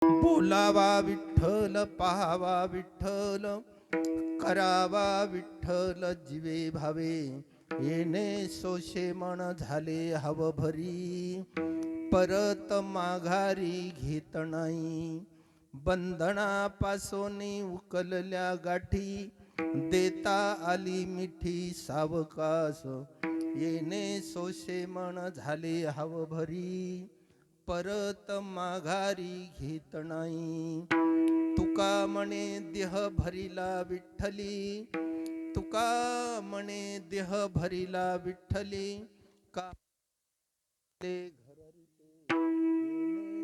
बोलावा विठ्ठल, पाहावा विठ्ठल, करावा विठ्ठल जीवे भावे. येणे सोशे मन झाले हव भरी, परत माघारी घेत नाही. बंधनापासून उकलल्या गाठी, देता आली मिठी सावकाश. येणे सोशे मन झाले हव भरी, परत माघारी घेत नाही. तुका म्हणे देह भरिला विठ्ठली, तुका म्हणे देह भरिला विठ्ठली, का ते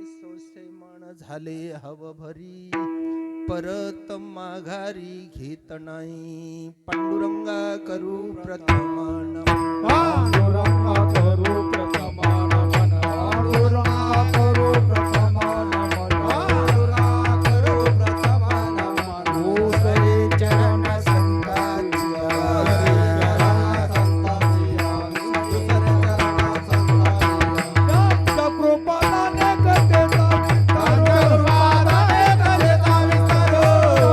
सोसे मन झाले हव भरी, परत माघारी घेत नाही. पांडुरंगा करू प्रथमा नमन, पांडुरंगा करू प्रथमा नमन, पांडुरंगा करू प्रथमा नमन, पांडुरंगा करू प्रथमा नमन. दुसरे चरण संतांच्या, त्यांच्या कृपादाने कथेचा विस्तार, कृपादाने कथेचा विस्तार,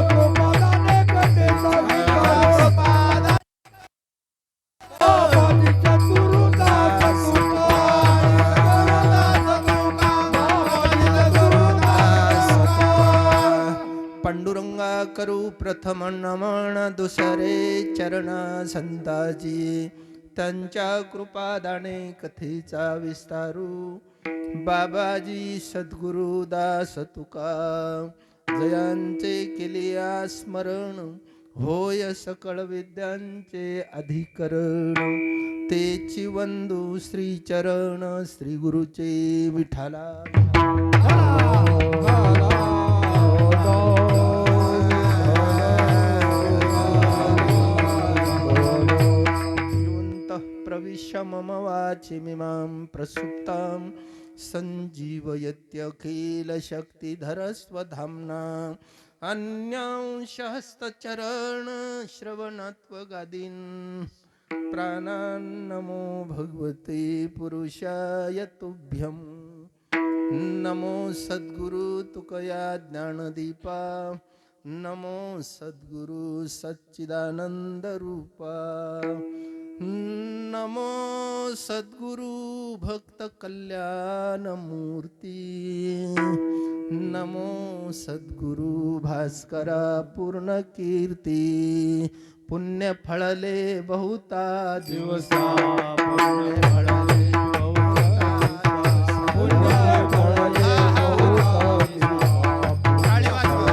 कृपादाने कथेचा विस्तार. बाबाजीच्या गुरुदास तुका, बाबाजीच्या गुरुदास तुका. पांडुरंगा करू प्रथम नमन, दुसरे चरण संताजी, त्यांच्या कृपादाने कथेचा विस्तारू. बाबाजी सद्गुरु दास तुका, जयांचे केले स्मरण, होय सकळ विद्यांचे अधिकरण. तेची वंदू श्री चरण, श्री गुरुचे विठाला. प्रविश्य मम वाचिमिमां प्रसुप्तां, संजीवयत्यखिल शक्तिधरस्वधाम्ना. अन्यांशहस्तचरण श्रवणत्वगादीन्, प्राणान्नमो भगवते पुरुषाय तुभ्यं. नमो सद्गुरु तुकया ज्ञानदीपा, नमो सद्गुरु सच्चिदानंद रूपा. नमो सद्गुरु भक्त कल्याण मूर्ती, नमो सद्गुरु भास्करा पूर्ण कीर्ती. पुण्य फळले बहुता दिवसा, पुण्य फळले बहुता दिवसा, पुण्य फळले बहुता दिवसा. टाळी वाजवा.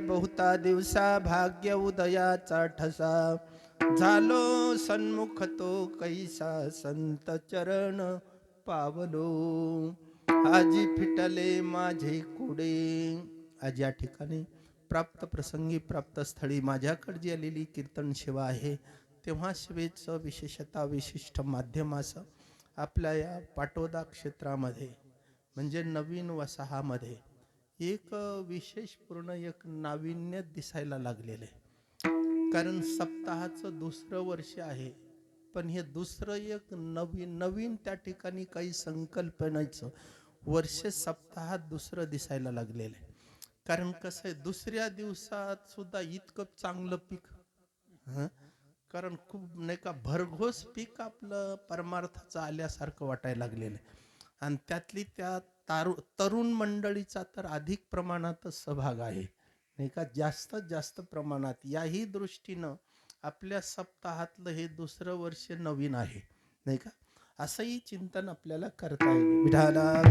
बहुता दिवसा भाग्य उदयाचा ठसा, झालो सन्मुख तो कैसा संत चरण पावलो. आजी फिटले माझे कुडे. आज या ठिकाणी प्राप्त प्रसंगी प्राप्त स्थळी माझ्याकडे जी आलेली कीर्तन सेवा आहे, तेव्हा सेवेचं विशेषतः विशिष्ट माध्यम असं आपल्या या पाटोदा क्षेत्रामध्ये म्हणजे नवीन वसाहामध्ये एक विशेषपूर्ण एक नाविन्य दिसायला लागलेलं आहे. कारण सप्ताहाचं दुसरं वर्ष आहे, पण हे दुसरं एक नवीन त्या ठिकाणी काही संकल्पनेचं वर्ष सप्ताहात दुसरं दिसायला लागलेलं आहे. कारण कसं आहे, दुसऱ्या दिवसात सुद्धा इतकं चांगलं पीक, कारण खूप नाही का भरघोस पीक आपलं परमार्थाचं आल्यासारखं वाटायला लागलेलं आहे. आणि त्यातली त्यात तरुण मंडळीचा तर अधिक प्रमाणातच सहभाग आहे, नाही का, जास्तीत जास्त प्रमाणात. याही दृष्टीनं आपल्या सप्ताहातलं हे दुसरं वर्ष नवीन आहे, नाही का. असंही चिंतन आपल्याला करता येईल. विठाला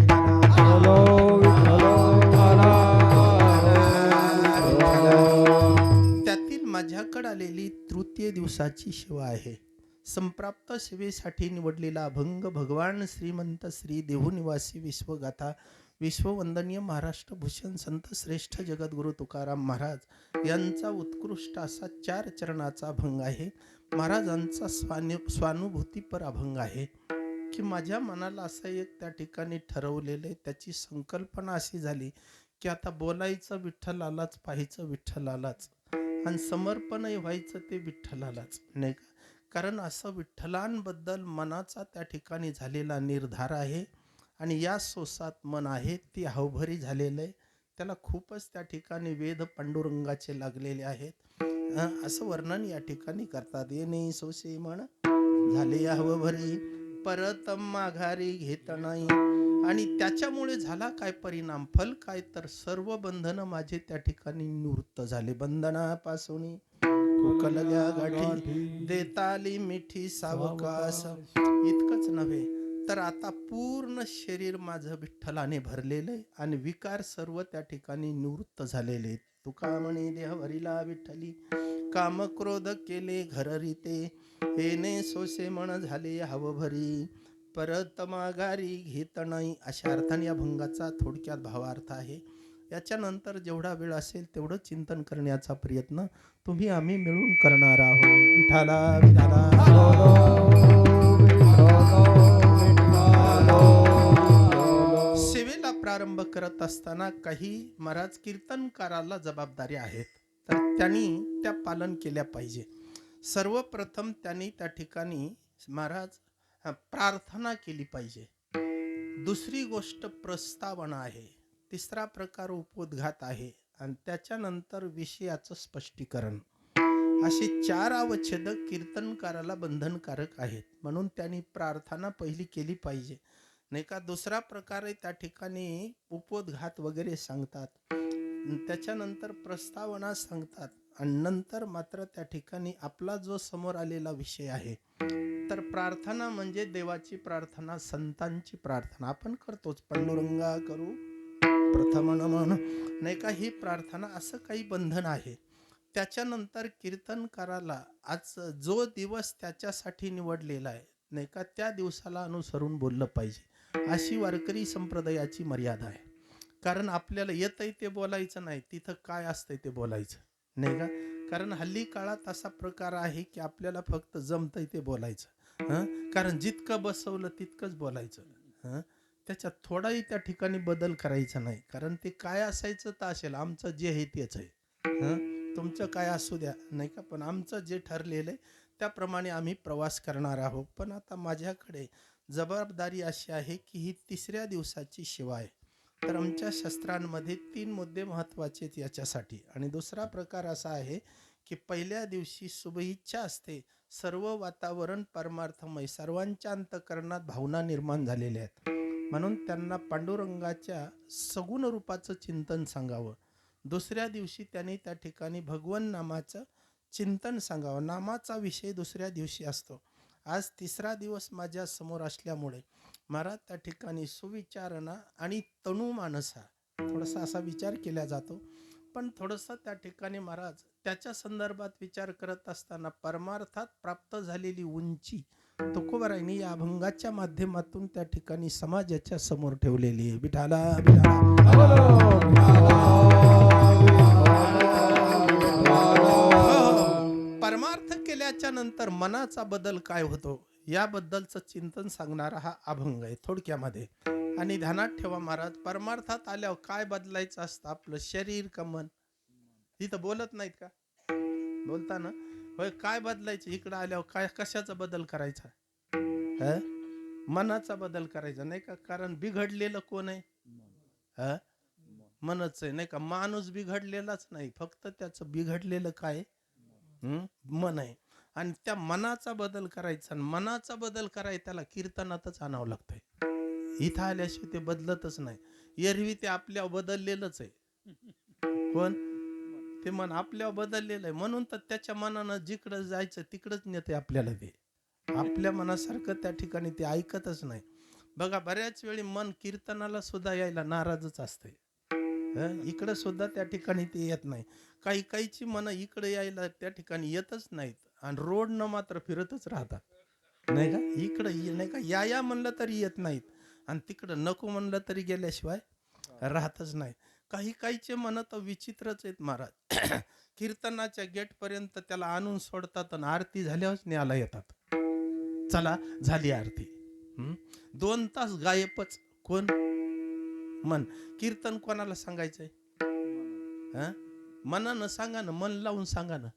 त्यातील माझ्याकडे आलेली तृतीय दिवसाची सेवा आहे. संप्राप्त सेवेसाठी निवडलेला अभंग भगवान श्रीमंत श्री देहूनिवासी विश्वगाथा विश्ववंदनीय महाराष्ट्र भूषण संत श्रेष्ठ जगद्गुरु तुकाराम महाराज यांचा उत्कृष्ट असा 4 चरणाचा अभंग आहे. महाराजांचा स्वानुभूतीपर अभंग आहे की माझ्या मनाला असं एक त्या ठिकाणी ठरवलेलं आहे. त्याची संकल्पना अशी झाली की आता बोलायचं विठ्ठलालाच, पाहायचं विठ्ठलालाच, आणि समर्पणही व्हायचं ते विठ्ठलालाच, नाही का. कारण असं विठ्ठलांबद्दल मनाचा त्या ठिकाणी झालेला निर्धार आहे आणि या सोसात मन आहे ती हवभरी झालेलं आहे. त्याला खूपच त्या ठिकाणी वेद पांडुरंगाचे लागलेले आहेत. असं वर्णन या ठिकाणी करतात. येणे सोसे मन झाले हवभरी परत माघारी घेत नाही. आणि त्याच्यामुळे झाला काय परिणाम, फल काय, तर सर्व बंधन माझे त्या ठिकाणी निवृत्त झाले. बंधनापासून कुकलल्या गाठी देताली मिठी सावकाश. इतकंच नव्हे तर आता पूर्ण शरीर माझं विठ्ठलाने भरलेलं आहे आणि विकार सर्व त्या ठिकाणी निवृत्त झालेले. तुका म्हणे देहवरीला विठ्ठली काम क्रोध केले घररिते येणे सोसे मन झाले हवभरी परत माघारी घेत नाही. अशा अर्थाने या भंगाचा थोडक्यात भावार्थ आहे. याच्यानंतर जेवढा वेळ असेल तेवढं चिंतन करण्याचा प्रयत्न तुम्ही आम्ही मिळून करणार आहोत. विठाला सेवेला प्रारंभ करत असताना काही महाराज कीर्तनकाराला जबाबदारी आहेत, तर त्यांनी त्या पालन केल्या पाहिजे. सर्वप्रथम त्यांनी त्या ठिकाणी महाराज प्रार्थना केली पाहिजे. दुसरी गोष्ट प्रस्तावना आहे. तिसरा प्रकार उपोद्घात आहे आणि त्याच्यानंतर विषयाचं स्पष्टीकरण. असे 4 अवच्छेद कीर्तनकाराला बंधनकारक आहेत. म्हणून त्यांनी प्रार्थना पहिली केली पाहिजे, नाही का. दुसरा प्रकारे त्या ठिकाणी उपोद्घात वगैरे सांगतात, त्याच्यानंतर प्रस्तावना सांगतात आणि नंतर मात्र त्या ठिकाणी आपला जो समोर आलेला विषय आहे. तर प्रार्थना म्हणजे देवाची प्रार्थना, संतांची प्रार्थना आपण करतोच. पांडुरंगा करू प्रथम नमन, नाही का, ही प्रार्थना. असं काही बंधन आहे. त्याच्यानंतर कीर्तनकाराला आज जो दिवस त्याच्यासाठी निवडलेला आहे, नाही का, त्या दिवसाला अनुसरून बोललं पाहिजे. अशी वारकरी संप्रदायाची मर्यादा आहे. कारण आपल्याला येतंय ते बोलायचं नाही, तिथं काय असतंय ते बोलायचं, नाही का. कारण हल्ली काळात असा प्रकार आहे की आपल्याला फक्त जमतंय ते बोलायचं. कारण जितकं बसवलं तितकंच बोलायचं. त्याच्यात थोडाही त्या ठिकाणी बदल करायचा नाही. कारण ते काय असायचं तर असेल, आमचं जे आहे तेच आहे. तुमचं काय असू द्या, नाही का, पण आमचं जे ठरलेलं आहे त्याप्रमाणे आम्ही प्रवास करणार आहोत. पण आता माझ्याकडे जबाबदारी अशी आहे की ही 3ऱ्या दिवसाची सेवा आहे. तर आमच्या शास्त्रांमध्ये 3 मुद्दे महत्त्वाचे आहेत याच्यासाठी. आणि दुसरा प्रकार असा आहे की पहिल्या दिवशी शुभेच्छा असते. सर्व वातावरण परमार्थमय, सर्वांच्या अंतःकरणात भावना निर्माण झालेल्या आहेत. म्हणून त्यांना पांडुरंगाच्या सगुण रूपाचं चिंतन सांगावं. दुसऱ्या दिवशी त्यांनी त्या ठिकाणी भगवन नामाचं चिंतन सांगावं. नामाचा विषय दुसऱ्या दिवशी असतो. आज 3रा दिवस माझ्या समोर असल्यामुळे महाराज त्या ठिकाणी सुविचारणा आणि तनुमानसा थोडासा असा विचार केला जातो. पण थोडंसं त्या ठिकाणी महाराज त्याच्या संदर्भात विचार करत असताना परमार्थात प्राप्त झालेली उंची तुकोबारायांनी या अभंगाच्या माध्यमातून त्या ठिकाणी समाजाच्या समोर ठेवलेली आहे. विठाला परमार्थ केल्याच्या नंतर मनाचा बदल काय होतो याबद्दलचं चिंतन सांगणारा हा अभंग आहे थोडक्यामध्ये. आणि ध्यानात ठेवा महाराज, परमार्थात आल्यावर काय बदलायचं असतं, आपलं शरीर का मन? तिथं बोलत नाहीत का, बोलता ना, होय. काय बदलायचं इकडं आल्यावर, काय कशाचा बदल करायचा? मनाचा बदल करायचा, नाही का. कारण बिघडलेलं कोण आहे? मनच आहे, नाही का. माणूस बिघडलेलाच नाही, फक्त त्याचं बिघडलेलं काय मन आहे. आणि त्या मनाचा बदल करायचा, आणि मनाचा बदल करायचा त्याला कीर्तनातच आणावं लागतंय. इथं आल्याशिवाय ते बदलतच नाही. एरवी ते आपल्या बदललेलंच आहे. कोण ते मन आपल्या बदललेलं आहे, म्हणून तर त्याच्या मनानं जिकडं जायचं तिकडंच नेते आपल्याला. ते आपल्या मनासारखं त्या ठिकाणी ते ऐकतच नाही. बघा बऱ्याच वेळी मन कीर्तनाला सुद्धा यायला नाराजच असते. इकडं सुद्धा त्या ठिकाणी ते येत नाही. काही काहीची मन इकडे यायला त्या ठिकाणी येतच नाहीत आणि रोडनं मात्र फिरतच राहतात. नाही का इकडं नाही का या म्हणलं तरी येत नाहीत आणि तिकडं नको म्हणलं तरी गेल्याशिवाय राहतच नाही. काही काहीचे मन तर विचित्रच आहेत महाराज. कीर्तनाच्या गेट पर्यंत त्याला आणून सोडतात आणि आरती झाल्यावरच न्यायला येतात. चला झाली आरती. 2 तास गायबच. कोण मन. कीर्तन कोणाला सांगायचंय? मनानं सांगा ना, मन लावून सांगा ना.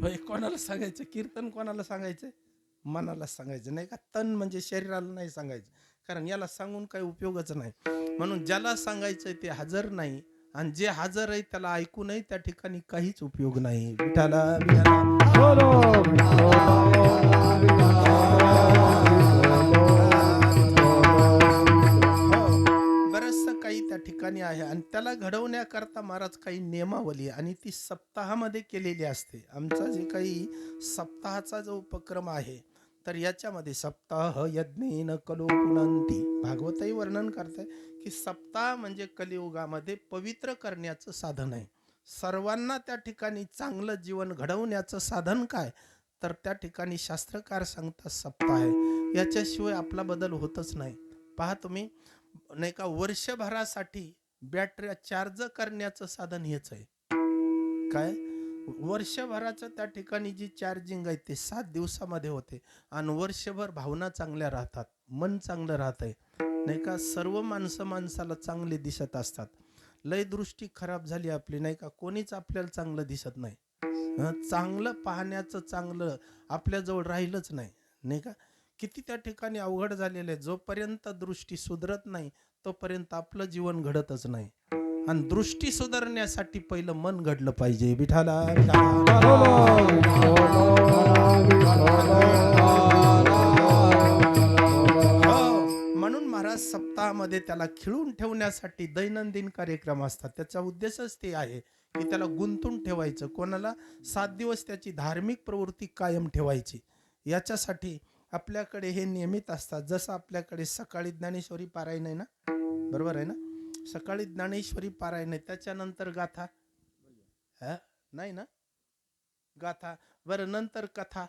होय, कोणाला सांगायचं कीर्तन? कोणाला सांगायचंय? मनाला सांगायचं. नाही का तन म्हणजे शरीराला नाही सांगायचं, कारण याला सांगून काही उपयोगच नाही. म्हणून ज्याला सांगायचंय ते हजर नाही आणि जे हजर आहे त्याला ऐकू नाही, त्या ठिकाणी काहीच उपयोग नाही. विठाला विठाला. बरंचसं काही त्या ठिकाणी आहे आणि त्याला घडवण्याकरता महाराज काही नियमावली आणि ती सप्ताहामध्ये केलेली असते. आमचा जे काही सप्ताहाचा जो उपक्रम आहे, तर याच्यामध्ये सप्ताह यज्ञेन कलो पुनंती भागवतही वर्णन करते की सप्ताह म्हणजे कलियुगामध्ये पवित्र करण्याचं साधन आहे. सर्वांना त्या ठिकाणी चांगलं जीवन घडवण्याचं साधन काय, तर त्या ठिकाणी शास्त्रकार सांगतात सप्ताह आहे. याच्याशिवाय आपला बदल होतच नाही. पहा तुम्ही, नाही का वर्षभरासाठी बॅटऱ्या चार्ज करण्याचं साधन हेच आहे. काय वर्षभराचं त्या ठिकाणी जी चार्जिंग आहे ते 7 दिवसामध्ये होते आणि वर्षभर भावना चांगल्या राहतात, मन चांगलं राहतंय. नाही का सर्व माणसाला चांगले दिसत असतात. लय दृष्टी खराब झाली आपली, नाही का कोणीच आपल्याला चांगलं दिसत नाही. चांगलं पाहण्याचं चांगलं आपल्याजवळ राहिलंच नाही. नाही का किती त्या ठिकाणी अवघड झालेलं आहे. जोपर्यंत दृष्टी सुधरत नाही तोपर्यंत आपलं जीवन घडतच नाही. आणि दृष्टी सुधारण्यासाठी पहिलं मन घडलं पाहिजे. विठाला म्हणून महाराज सप्ताहामध्ये त्याला खिळून ठेवण्यासाठी दैनंदिन कार्यक्रम असतात. त्याचा उद्देशच ते आहे की त्याला गुंतून ठेवायचं. कोणाला 7 दिवस त्याची धार्मिक प्रवृत्ती कायम ठेवायची. याच्यासाठी आपल्याकडे हे नियमित असतात. जसं आपल्याकडे सकाळी ज्ञानेश्वरी पारायण आहे ना, बरोबर आहे ना, सकाळी ज्ञानेश्वरी पारायण आहे, त्याच्यानंतर गाथा नाही ना, गाथा बरं, नंतर कथा,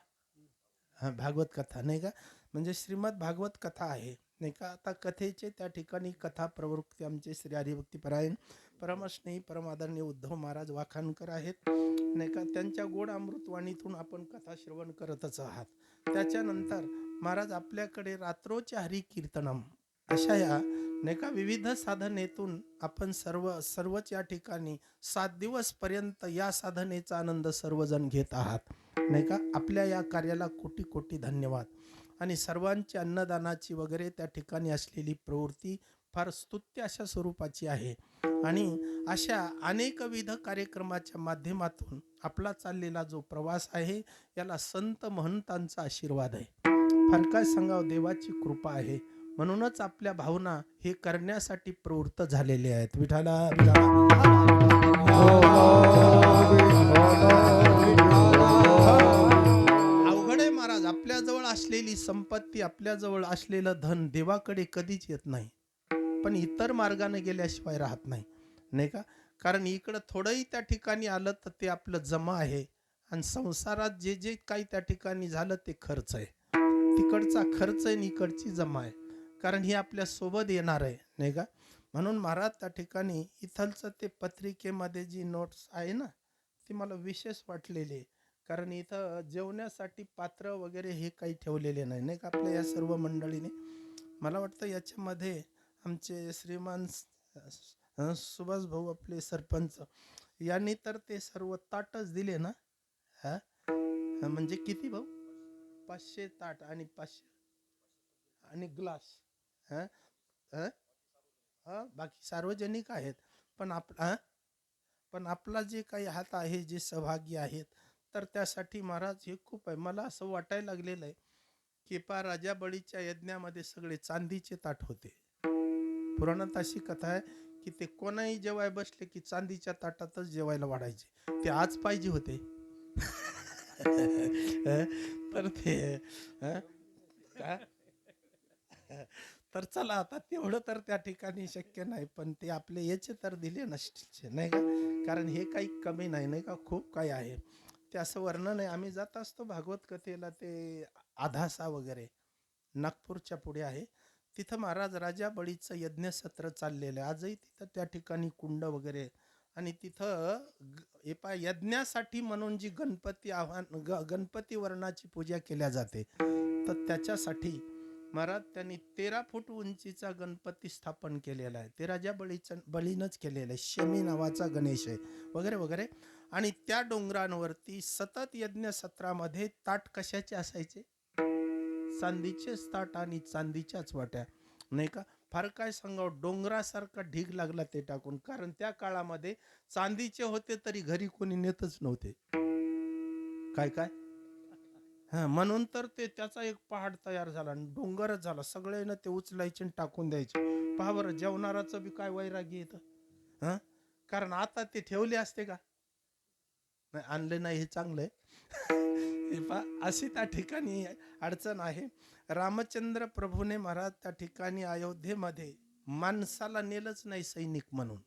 भागवत कथा नाही का, म्हणजे श्रीमद भागवत कथा आहे. नाही का आता कथेचे त्या ठिकाणी कथा प्रवृत्ती आमचे श्री हरिभक्ती परायण परमस्नेही परमादरणीय उद्धव महाराज वाखाणकर आहेत. नाही का त्यांच्या गोड अमृतवाणीतून आपण कथा श्रवण करतच आहात. त्याच्यानंतर महाराज आपल्याकडे रात्रोच्या हरी कीर्तनम अशा या नाही का विविध साधनेतून आपण सर्वच या ठिकाणी 7 दिवस पर्यंत या साधनेचा आनंद सर्वजण घेत आहात. नाही का आपल्या या कार्याला कोटी कोटी धन्यवाद. आणि सर्वांची अन्नदानाची वगैरे त्या ठिकाणी असलेली प्रवृत्ती फार स्तुत्य अशा स्वरूपाची आहे. आणि अशा अनेकविध कार्यक्रमाच्या माध्यमातून आपला चाललेला जो प्रवास आहे याला संत महंतांचा आशीर्वाद आहे. फार काय सांगावं, देवाची कृपा आहे. म्हणूनच आपल्या भावना हे करण्यासाठी प्रवृत्त झालेले आहेत. विठाला अवघड आहे महाराज. आपल्याजवळ असलेली संपत्ती, आपल्याजवळ असलेलं धन देवाकडे कधीच येत नाही, पण इतर मार्गाने गेल्याशिवाय राहत नाही. नाही का, कारण इकडं थोडंही त्या ठिकाणी आलं तर ते आपलं जमा आहे आणि संसारात जे जे काही त्या ठिकाणी झालं ते खर्च आहे. तिकडचा खर्च आहे आणि इकडची जमा आहे, कारण ही आपल्या सोबत येणार आहे. नाही का, म्हणून महाराज त्या ठिकाणी इथलचं ते पत्रिकेमध्ये जी नोट्स आहे ना ती मला विशेष वाटलेली, कारण इथं जेवण्यासाठी पात्र वगैरे हे काही ठेवलेले नाही. नाही का आपल्या या सर्व मंडळीने, मला वाटतं याच्यामध्ये आमचे श्रीमान सुभाष भाऊ आपले सरपंच यांनी तर ते सर्व ताटच दिले ना. म्हणजे किती भाऊ, 500 ताट आणि 500 आणि ग्लास. बाकी सार्वजनिक आहेत, पण पण आपला जे काही हात आहे, जे सहभागी आहेत, तर त्यासाठी महाराज हे खूप आहे. मला असं वाटायला लागलेलं आहे की पा राजा बळीच्या यज्ञामध्ये सगळे चांदीचे ताट होते. पुराणात अशी कथा आहे की ते कोणाही जेवाय बसले की चांदीच्या ताटातच जेवायला वाढायचे. ते आज पाहिजे होते. तर ते का? तर चला आता तेवढं तर त्या ठिकाणी शक्य नाही, पण ते आपले याचे तर दिले नसते नाही का, कारण हे काही कमी नाही नाही का, खूप काही आहे ते असं वर्णन आहे. आम्ही जात असतो भागवत कथेला, ते आधासा वगैरे नागपूरच्या पुढे आहे. तिथं महाराज राजा बळीचं यज्ञसत्र चाललेलं आहे आजही. तिथं त्या ठिकाणी कुंड वगैरे, आणि तिथं यज्ञासाठी म्हणून जी गणपती वर्णाची पूजा केल्या जाते, तर त्याच्यासाठी महाराज त्यांनी 13 फूट उंचीचा गणपती स्थापन केलेला आहे. ते राजा बळीनंच केलेलं आहे. शमी नावाचा गणेश आहे वगैरे वगैरे. आणि त्या डोंगरांवरती सतत यज्ञ सत्रामध्ये ताट कशाचे असायचे? चांदीचेच ताट आणि चांदीच्याच वाट्या नाही का. फार काय सांगावं, डोंगरासारखा ढीग लागला ते टाकून, कारण त्या काळामध्ये चांदीचे होते तरी घरी कोणी नेतच नव्हते. काय काय हा, म्हणून तर ते त्याचा एक पहाड तयार झाला आणि डोंगरच झाला. सगळे ना ते उचलायचे आणि टाकून द्यायचे. पहा बरं, जेवणाराचं बी काय वैराग्य येतं. हा, कारण आता ते ठेवले असते का? नाही, आणले नाही हे चांगलं आहे. अशी त्या ठिकाणी अडचण आहे. रामचंद्र प्रभूने महाराज त्या ठिकाणी अयोध्येमध्ये माणसाला नेलंच नाही सैनिक म्हणून,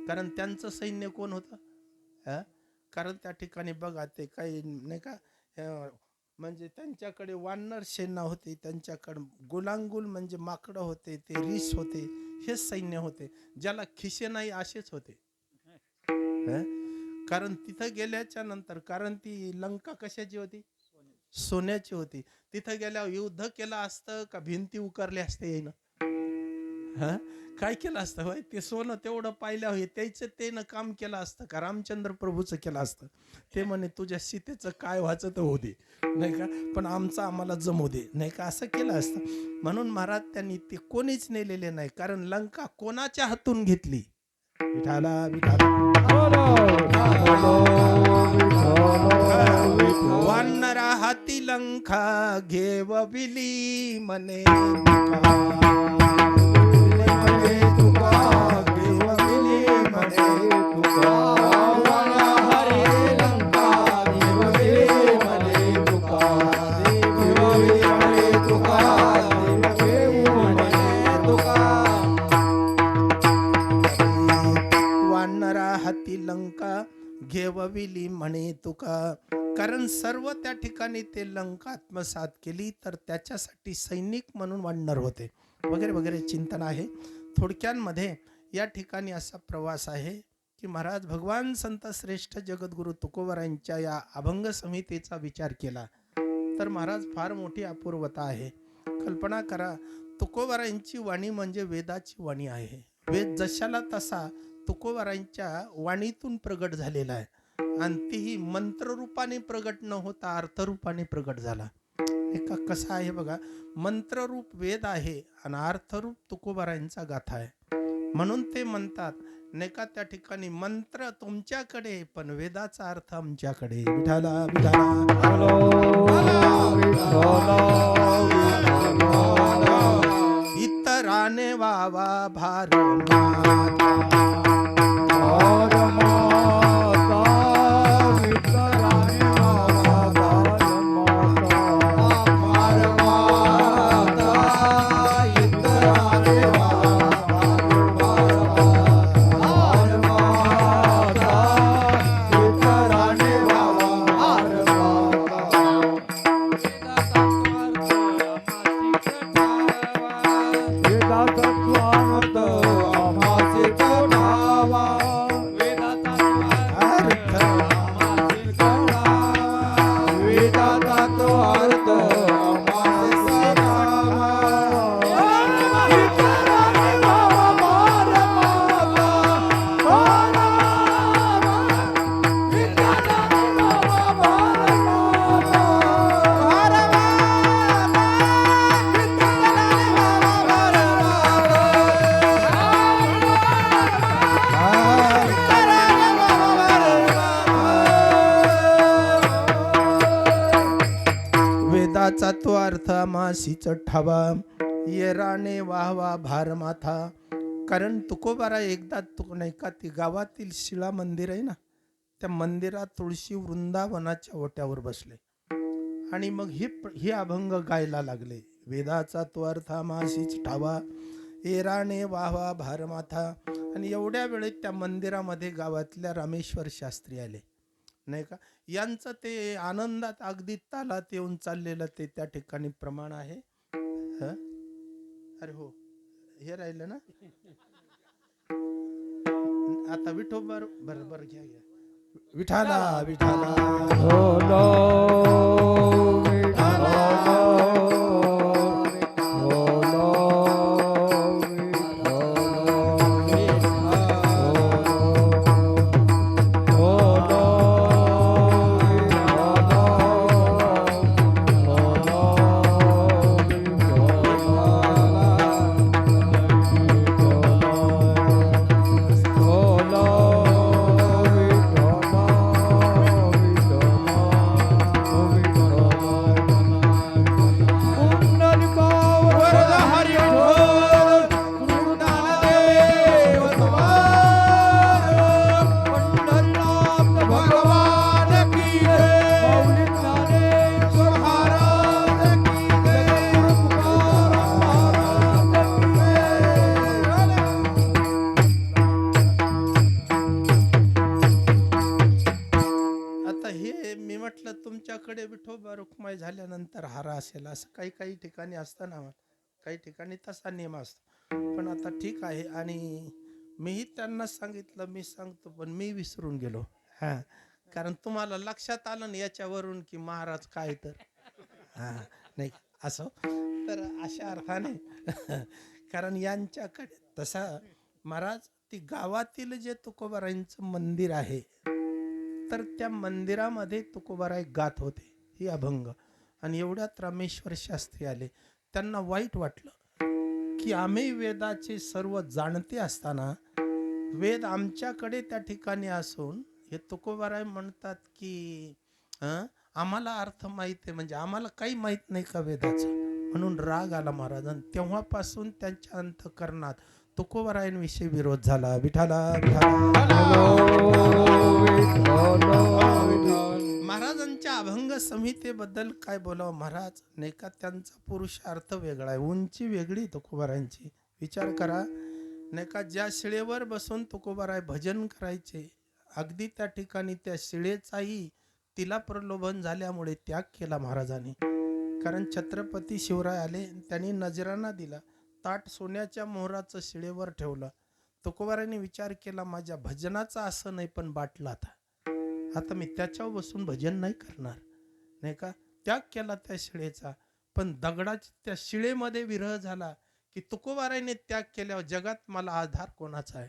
कारण त्यांचं सैन्य कोण होतं? कारण त्या ठिकाणी बघा ते काही नाही का, म्हणजे त्यांच्याकडे वानर सेना होती, त्यांच्याकडे गुलांगुल म्हणजे माकडं होते, ते रिस होते, हे सैन्य होते. ज्याला खिसे नाही असेच होते. कारण तिथं गेल्याच्या नंतर, कारण ती लंका कशाची होती? सोन्याची होती. तिथं गेल्यावर युद्ध केलं असतं का भिंती उकारले असते येईन? काय केलं असतं होय? ते सोनं तेवढं पाहिलं होय, त्याचं तेनं काम केलं असतं का रामचंद्र प्रभूचं केलं असतं? ते म्हणे तुझ्या सीतेचं काय व्हायचं तर होऊ दे नाही का, पण आमचं आम्हाला जमू दे नाही का, असं केलं असतं. म्हणून महाराज त्यांनी ते कोणीच नेलेले नाही, कारण लंका कोणाच्या हातून घेतली? विठाला विठाला वानरा हाती लंका घेवविली म्हणे लंका घेवविली म्हणे तुका. कारण सर्व त्या ठिकाणी ते लंका आत्मसात केली, तर त्याच्यासाठी सैनिक म्हणून वानर होते वगैरे वगैरे चिंतन आहे. थोडक्यांमध्ये या ठिकाणी असा प्रवास आहे की महाराज भगवान संत श्रेष्ठ जगद्गुरु तुकोबरायांच्या या अभंग संहितेचा विचार केला तर महाराज फार मोठी अपूर्वता आहे. कल्पना करा, तुकोबरायांची वाणी म्हणजे वेदाची वाणी आहे. वेद जशाला तसा तुकोबरायांच्या वाणीतून प्रगट झालेला आहे, आणि तीही मंत्ररूपाने प्रगट न होता अर्थरूपाने प्रगट झाला. एका कसा आहे बघा, मंत्ररूप वेद आहे आणि अर्थरूप तुकोबरायांचा गाथा आहे. म्हणून ते म्हणतात नाही का, त्या ठिकाणी मंत्र तुमच्याकडे पण वेदाचा अर्थ आमच्याकडे. विठाला विठाला इतराने वावा भार वेदाचा तो अर्थ मासीच ठावा, ये राणे वाहवा भार माथा. कारण तुकोबारा एकदा नाही का ती गावातील शिळा मंदिर आहे ना, त्या मंदिरात तुळशी वृंदावनाच्या ओट्यावर बसले आणि मग हे अभंग गायला लागले. वेदाचा तो अर्थ मासीच ठावा, ये राणे वाहवा भार माथा. आणि एवढ्या वेळेत त्या मंदिरामध्ये गावातल्या रामेश्वर शास्त्री आले नाही का. यांचं ते आनंदात अगदी तालात येऊन चाललेलं ते त्या ठिकाणी प्रमाण आहे. अरे हो, हे राहिलं ना. आता विठोबर बरोबर घ्या विठाला विठाला. तुमच्याकडे विठोबा रुक्माई झाल्यानंतर हार असेल असं काही काही ठिकाणी असतं ना, काही ठिकाणी तसा नियम असतो. पण आता ठीक आहे. आणि मीही त्यांना सांगितलं, मी सांगतो पण मी विसरून गेलो. हां, कारण तुम्हाला लक्षात आलं ना याच्यावरून की महाराज काय तर हां नाही असं तर अशा अर्थाने कारण यांच्याकडे तसा महाराज ती गावातील जे तुकोबारायांचं मंदिर आहे तर त्या मंदिरामध्ये तुकोबाराय गात होते ही अभंग. आणि एवढ्यात रामेश्वर शास्त्री आले. त्यांना वाईट वाटलं की आम्ही वेदाचे सर्व जाणते असताना वेद आमच्याकडे त्या ठिकाणी असून हे तुकोबाराय म्हणतात की आम्हाला अर्थ माहित आहे, म्हणजे आम्हाला काही माहित नाही का वेदाचं. म्हणून राग आला महाराज. आणि तेव्हापासून त्यांच्या अंतःकरणात तुकोबारायांविषयी विरोध झाला. विठाला महाराजांच्या अभंग संहितेबद्दल काय बोलावं महाराज नाही का. त्यांचा पुरुषार्थ वेगळा आहे, उंची वेगळी तुकोबारायांची. विचार करा नाही का, ज्या शिळेवर बसून तुकोबाराय भजन करायचे अगदी त्या ठिकाणी त्या शिळेचाही तिला प्रलोभन झाल्यामुळे त्याग केला महाराजांनी. कारण छत्रपती शिवराय आले, त्यांनी नजराना दिला, ताट सोन्याच्या मोहराचं शिळेवर ठेवलं. तुकोबारायांनी विचार केला माझ्या भजनाचा असं नाही पण बाटला आता मी त्याच्यावर बसून भजन नाही करणार नाही का. त्याग केला त्या शिळेचा. पण दगडाच्या त्या शिळेमध्ये विरह झाला की तुकोबारायाने त्याग केल्यावर जगात मला आधार कोणाचा आहे,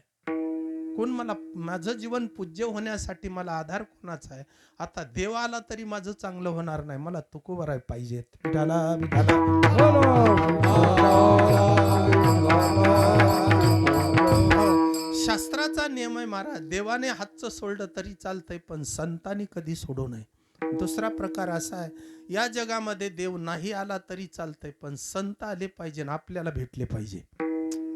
कोण मला माझं जीवन पूज्य होण्यासाठी मला आधार कोणाचा आहे. आता देव आला तरी माझं चांगलं होणार नाही, मला तुकोबाराय पाहिजेत. विठाला विठाला. शास्त्राचा नियम आहे महाराज, देवाने हातचं सोडलं तरी चालतंय पण संतांनी कधी सोडू नये. दुसरा प्रकार असा आहे, या जगामध्ये देव नाही आला तरी चालतंय पण संत आले पाहिजे, आपल्याला भेटले पाहिजे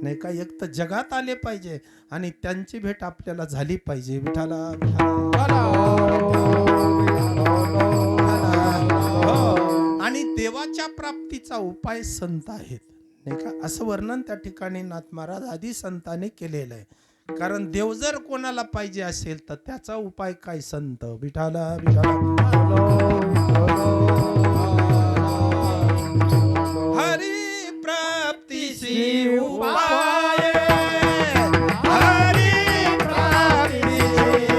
नाही का. एक तर जगात आले पाहिजे आणि त्यांची भेट आपल्याला झाली पाहिजे. विठाला आणि देवाच्या प्राप्तीचा उपाय संत आहेत नाही का. असं वर्णन त्या ठिकाणी नाथ महाराज आदी संतांनी केलेलं आहे. कारण देव जर कोणाला पाहिजे असेल तर त्याचा उपाय काय संत. विठाला हरी प्राप्तीची उपाय, हरी प्राप्तीची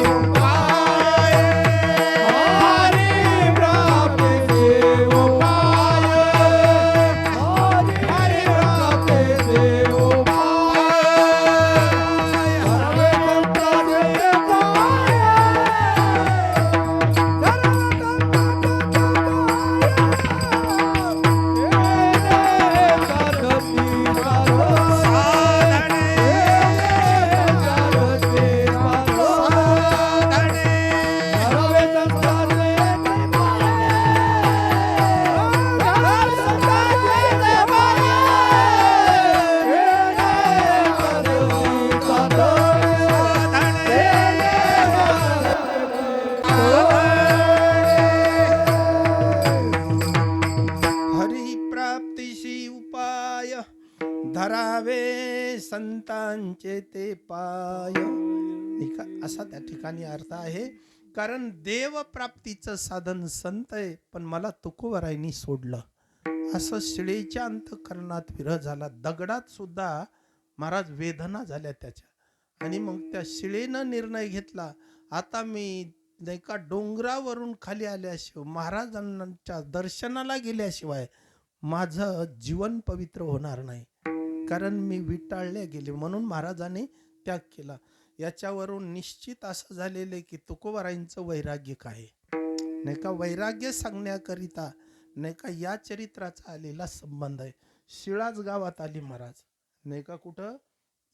उपाय, हरी प्राप्तीचे उपाय, हरी प्राप्तीचे उपाय, संतांचे ते पाय. नाही का? असा त्या ठिकाणी अर्थ आहे. कारण देवप्राप्तीचं साधन संत आहे, पण मला तुकोबरायांनी सोडलं. असं शिळेच्या अंतःकरणात विरह झाला. दगडात सुद्धा महाराज वेदना झाल्या त्याच्या. आणि मग त्या शिळेनं निर्णय घेतला, आता मी नाही का डोंगरावरून खाली आल्याशिवाय, महाराजांच्या दर्शनाला गेल्याशिवाय माझं जीवन पवित्र होणार नाही, कारण मी विटाळले गेले. म्हणून महाराजांनी त्याग केला. याच्यावरून निश्चित असं झालेलं आहे की तुकोबारायांचं वैराग्य काय नाही का. वैराग्य सांगण्याकरिता नाही का या चरित्राचा आलेला संबंध आहे. शिळाच गावात आली महाराज नाही का, कुठं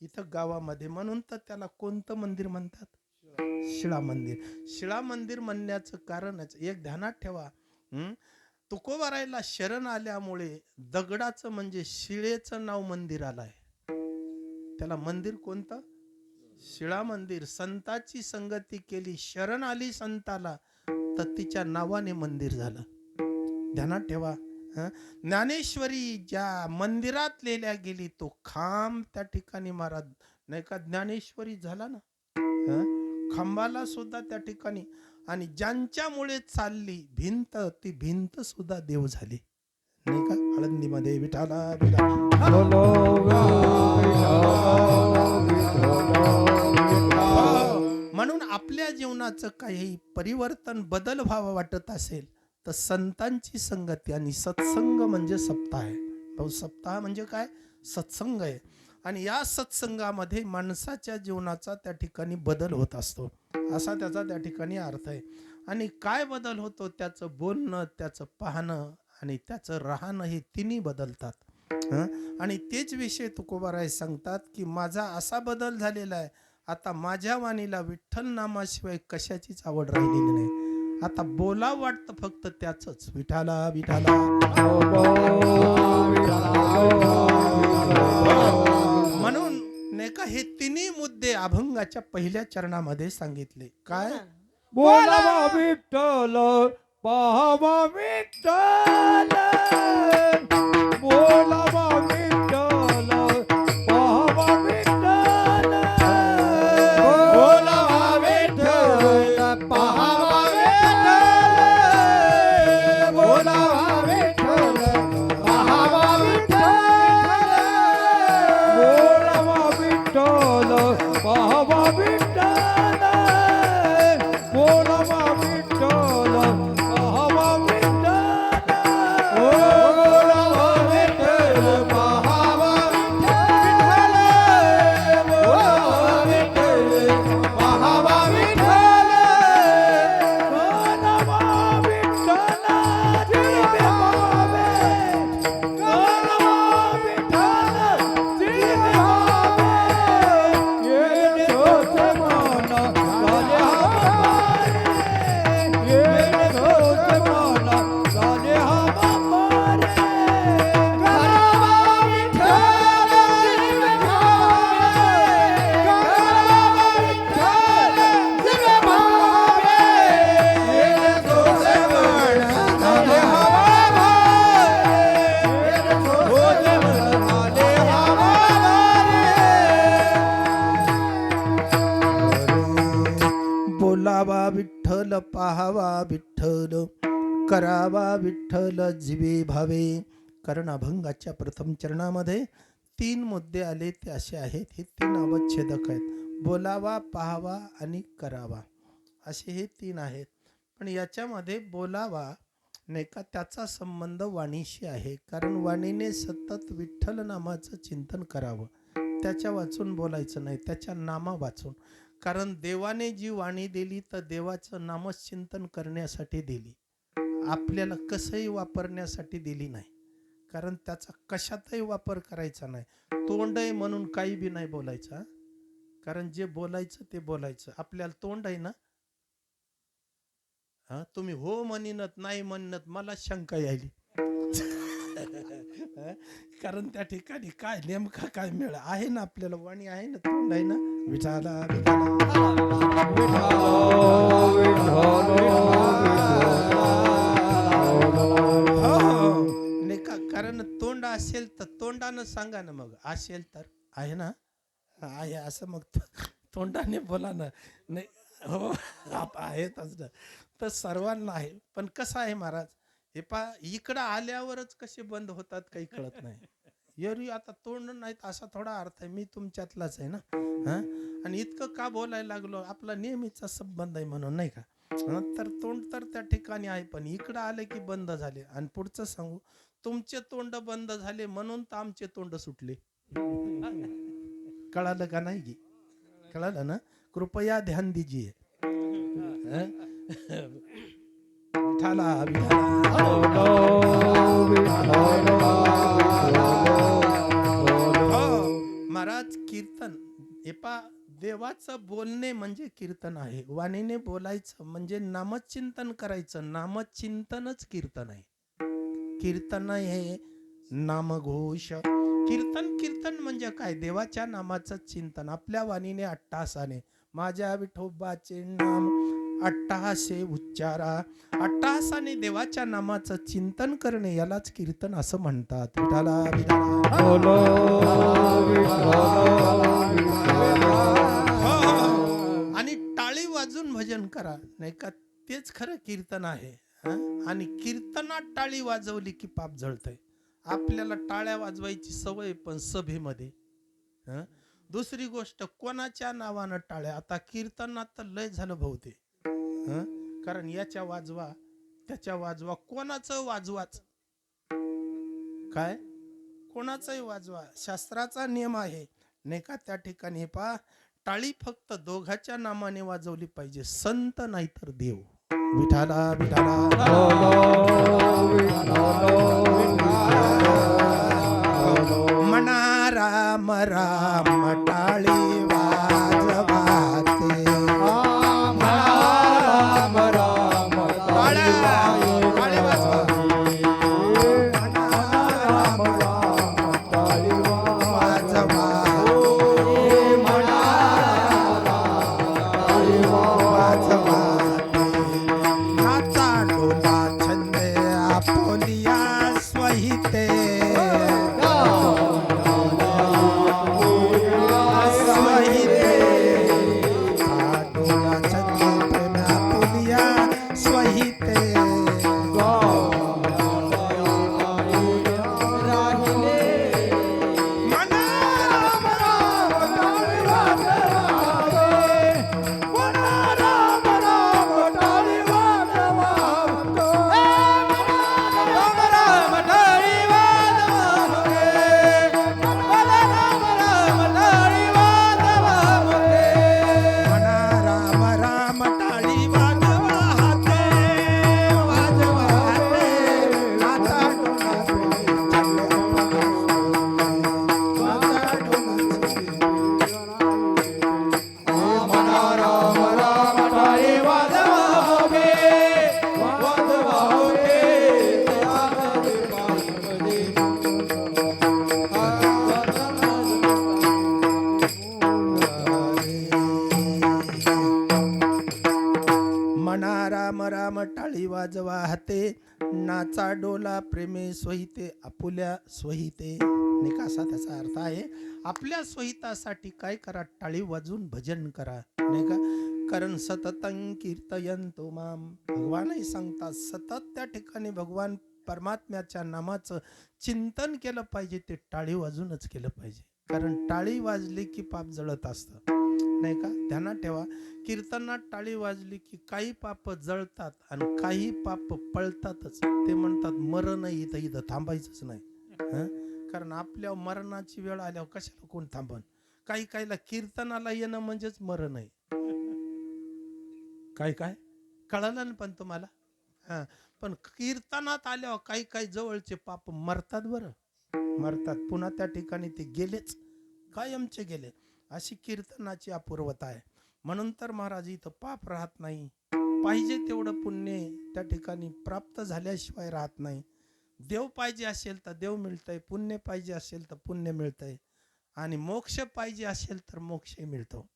इथं गावामध्ये. म्हणून तर त्याला कोणतं मंदिर म्हणतात? शिळा मंदिर. शिळा मंदिर म्हणण्याचं कारणच एक ध्यानात ठेवा. तुकोबारायला शरण आल्यामुळे दगडाचं म्हणजे शिळेचं नाव मंदिर आलंय. त्याला मंदिर कोणतं? शिळा मंदिर. संताची संगती केली, शरण आली संताला, तर तिच्या नावाने मंदिर झालं. ध्यानात ठेवा. ज्ञानेश्वरी ज्या मंदिरात लिहिल्या गेली तो खांब त्या ठिकाणी महाराज नाही का ज्ञानेश्वरी झाला ना, खांबाला सुद्धा त्या ठिकाणी. आणि ज्यांच्यामुळे चालली भिंत, ती भिंत सुद्धा देव झाली नाही का. आळंदीमध्ये विठाला म्हणून आपल्या जीवनाचं काही परिवर्तन बदल व्हावं वाटत असेल तर संतांची संगती आणि सत्संग म्हणजे सप्ताह आहे. भाऊ सप्ताह म्हणजे काय? सत्संग आहे. आणि या सत्संगामध्ये माणसाच्या जीवनाचा त्या ठिकाणी बदल होत असतो, असा त्याचा त्या ठिकाणी अर्थ आहे. आणि काय बदल होतो? त्याचं बोलणं, त्याचं पाहणं आणि त्याचं राहणं हे तिन्ही बदलतात. आणि तेच विषय तुकोबाराय सांगतात की माझा असा बदल झालेला आहे, आता माझ्या वाणीला विठ्ठल नामाशिवाय कशाचीच आवड राहिलेली नाही. आता बोला वाटतं फक्त त्याचंच, विठाला विठाला. म्हणून नाही का हे तिन्ही मुद्दे अभंगाच्या पहिल्या चरणामध्ये सांगितले. काय? बोलावा विठ्ठल पाहावा विठ्ठल, बोलावा विठ्ठल पाहावा विठ्ठल, बोलावा विठ्ठल पाहावा विठ्ठल, बोलावा विठ्ठल पाहावा विठ्ठल, बोलावा विठ्ठल पाहावा विठ्ठल, बोलावा विठ्ठल पाहावा विठ्ठल, बोलावा विठ्ठल पाहावा विठ्ठल, बोलावा विठ्ठल पाहावा विठ्ठल, बोलावा विठ्ठल जीवे भावे, बोलावा विठ्ठल जीवे भावे, येणे तोच मन झाले हमारे, येणे तोच मन झाले हमारे, करावा विठ्ठल जीवे भावे, करावा विठ्ठल जीवे भावे, येणे तोच मन झाले हमारे, येणे तोच मन झाले हमारे. बोलावा विठ्ठल पाहावा विठ्ठल, करावा विठ्ठल जीवे भावे. कारण अभंगाच्या प्रथम चरणामध्ये 3 मुद्दे आले, ते असे आहेत. हे 3 अवच्छेदक आहेत. बोलावा, पाहावा आणि करावा, असे हे 3 आहेत. पण याच्यामध्ये बोलावा नाही का त्याचा संबंध वाणीशी आहे. कारण वाणीने सतत विठ्ठल नामाचं चिंतन करावं. त्याच्या वाचून बोलायचं नाही, त्याच्या नामा वाचून. कारण देवाने जी वाणी दिली तर देवाचं नामचिंतन करण्यासाठी दिली, आपल्याला कसंही वापरण्यासाठी दिली नाही. कारण त्याचा कशातही वापर करायचा नाही. तोंड आहे म्हणून काही बी नाही बोलायचं. कारण जे बोलायचं ते बोलायचं. आपल्याला तोंड आहे ना, तुम्ही हो म्हणिनत नाही म्हणत मला शंका यायली. कारण त्या ठिकाणी काय नेमका काय मेळ आहे ना, आपल्याला वाणी आहे ना, तोंड आहे ना. विठाला नाही का. कारण तोंड असेल तर तोंडानं सांगा ना, मग असेल तर आहे ना. आहे असं मग तोंडाने बोला ना. नाही हो आहेतच ना. तर सर्वांना आहे, पण कसं आहे महाराज, हे पा इकडं आल्यावरच कसे बंद होतात काही कळत नाही. एरवी आता तोंड नाहीत असा थोडा अर्थ आहे, मी तुमच्यातलाच आहे ना. हा, आणि इतकं का बोलायला लागलो, आपला नेहमीचा संबंध आहे म्हणून नाही का. तर तोंड तर त्या ठिकाणी आहे, पण इकडं आले की बंद झाले. आणि पुढचं सांगू, तुमचे तोंड बंद झाले म्हणून तर आमचे तोंड सुटले. कळालं का नाही की? कळालं ना? कृपया ध्यान दीजिए. हं? विठाला महाराज कीर्तन एपा देवाचं बोलणे म्हणजे कीर्तन आहे. वाणीने बोलायचं म्हणजे नामचिंतन करायचं. नामचिंतनच कीर्तन आहे. कीर्तन हे नामघोष. कीर्तन कीर्तन म्हणजे काय? देवाच्या नामाचं चिंतन आपल्या वाणीने अट्टहासाने. माझ्या विठोबाचे नाम अट्टहासे उच्चारा. अट्टहासाने देवाच्या नामाचं चिंतन करणे यालाच कीर्तन असं म्हणतात. विठाला आणि टाळी वाजून भजन करा नाही का, तेच खरं कीर्तन आहे. आणि कीर्तनात टाळी वाजवली की पाप जळतंय. आपल्याला टाळ्या वाजवायची सवय पण सभेमध्ये. दुसरी गोष्ट, कोणाच्या नावानं टाळ्या. आता कीर्तनात तर लय झालं बहुते. कारण याच्या वाजवा त्याच्या वाजवा, कोणाचं वाजवाच काय, कोणाचाही वाजवा. शास्त्राचा नियम आहे नाही का. त्या ठिकाणी पा टाळी फक्त दोघाच्या नामाने वाजवली पाहिजे, संत नाही तर देव. विठाला विठाला म्हणा राम राम टाळी वाजवाते. टाळी वाजवा हाते, नाचा डोला प्रेमे सोहिते, आपुल्या सोहिते. नाही का असा त्याचा अर्थ आहे. आपल्या सोहितासाठी काय करा, टाळी वाजून भजन करा नाही का. कारण सततं कीर्तयन्तो माम, भगवानही सांगतात सतत त्या ठिकाणी भगवान परमात्म्याच्या नामाचं चिंतन केलं पाहिजे. ते टाळी वाजूनच केलं पाहिजे, कारण टाळी वाजली की पाप जळत असतं नाही का. ध्यानात ठेवा, कीर्तनात टाळी वाजली की काही पाप जळतात आणि काही पाप पळतातच. ते म्हणतात मरण इथं इथं थांबायचंच नाही. कारण आपल्या मरणाची वेळ आल्यावर कशाला कोण थांबन. काही काहीला कीर्तनाला येणं म्हणजेच मरण आहे. काय काय कळलं ना पण तुम्हाला. पण कीर्तनात आल्यावर काही काही जवळचे पाप मरतात. बरं मरतात, पुन्हा त्या ठिकाणी ते गेलेच, कायमचे गेले. अशी कीर्तनाची अपूर्वता आहे. म्हणून तर महाराज इथं पाप राहत नाही. पाहिजे तेवढं पुण्य त्या ठिकाणी प्राप्त झाल्याशिवाय राहत नाही. देव पाहिजे असेल तर देव मिळतंय, पुण्य पाहिजे असेल तर पुण्य मिळतंय, आणि मोक्ष पाहिजे असेल तर मोक्षही मिळतो.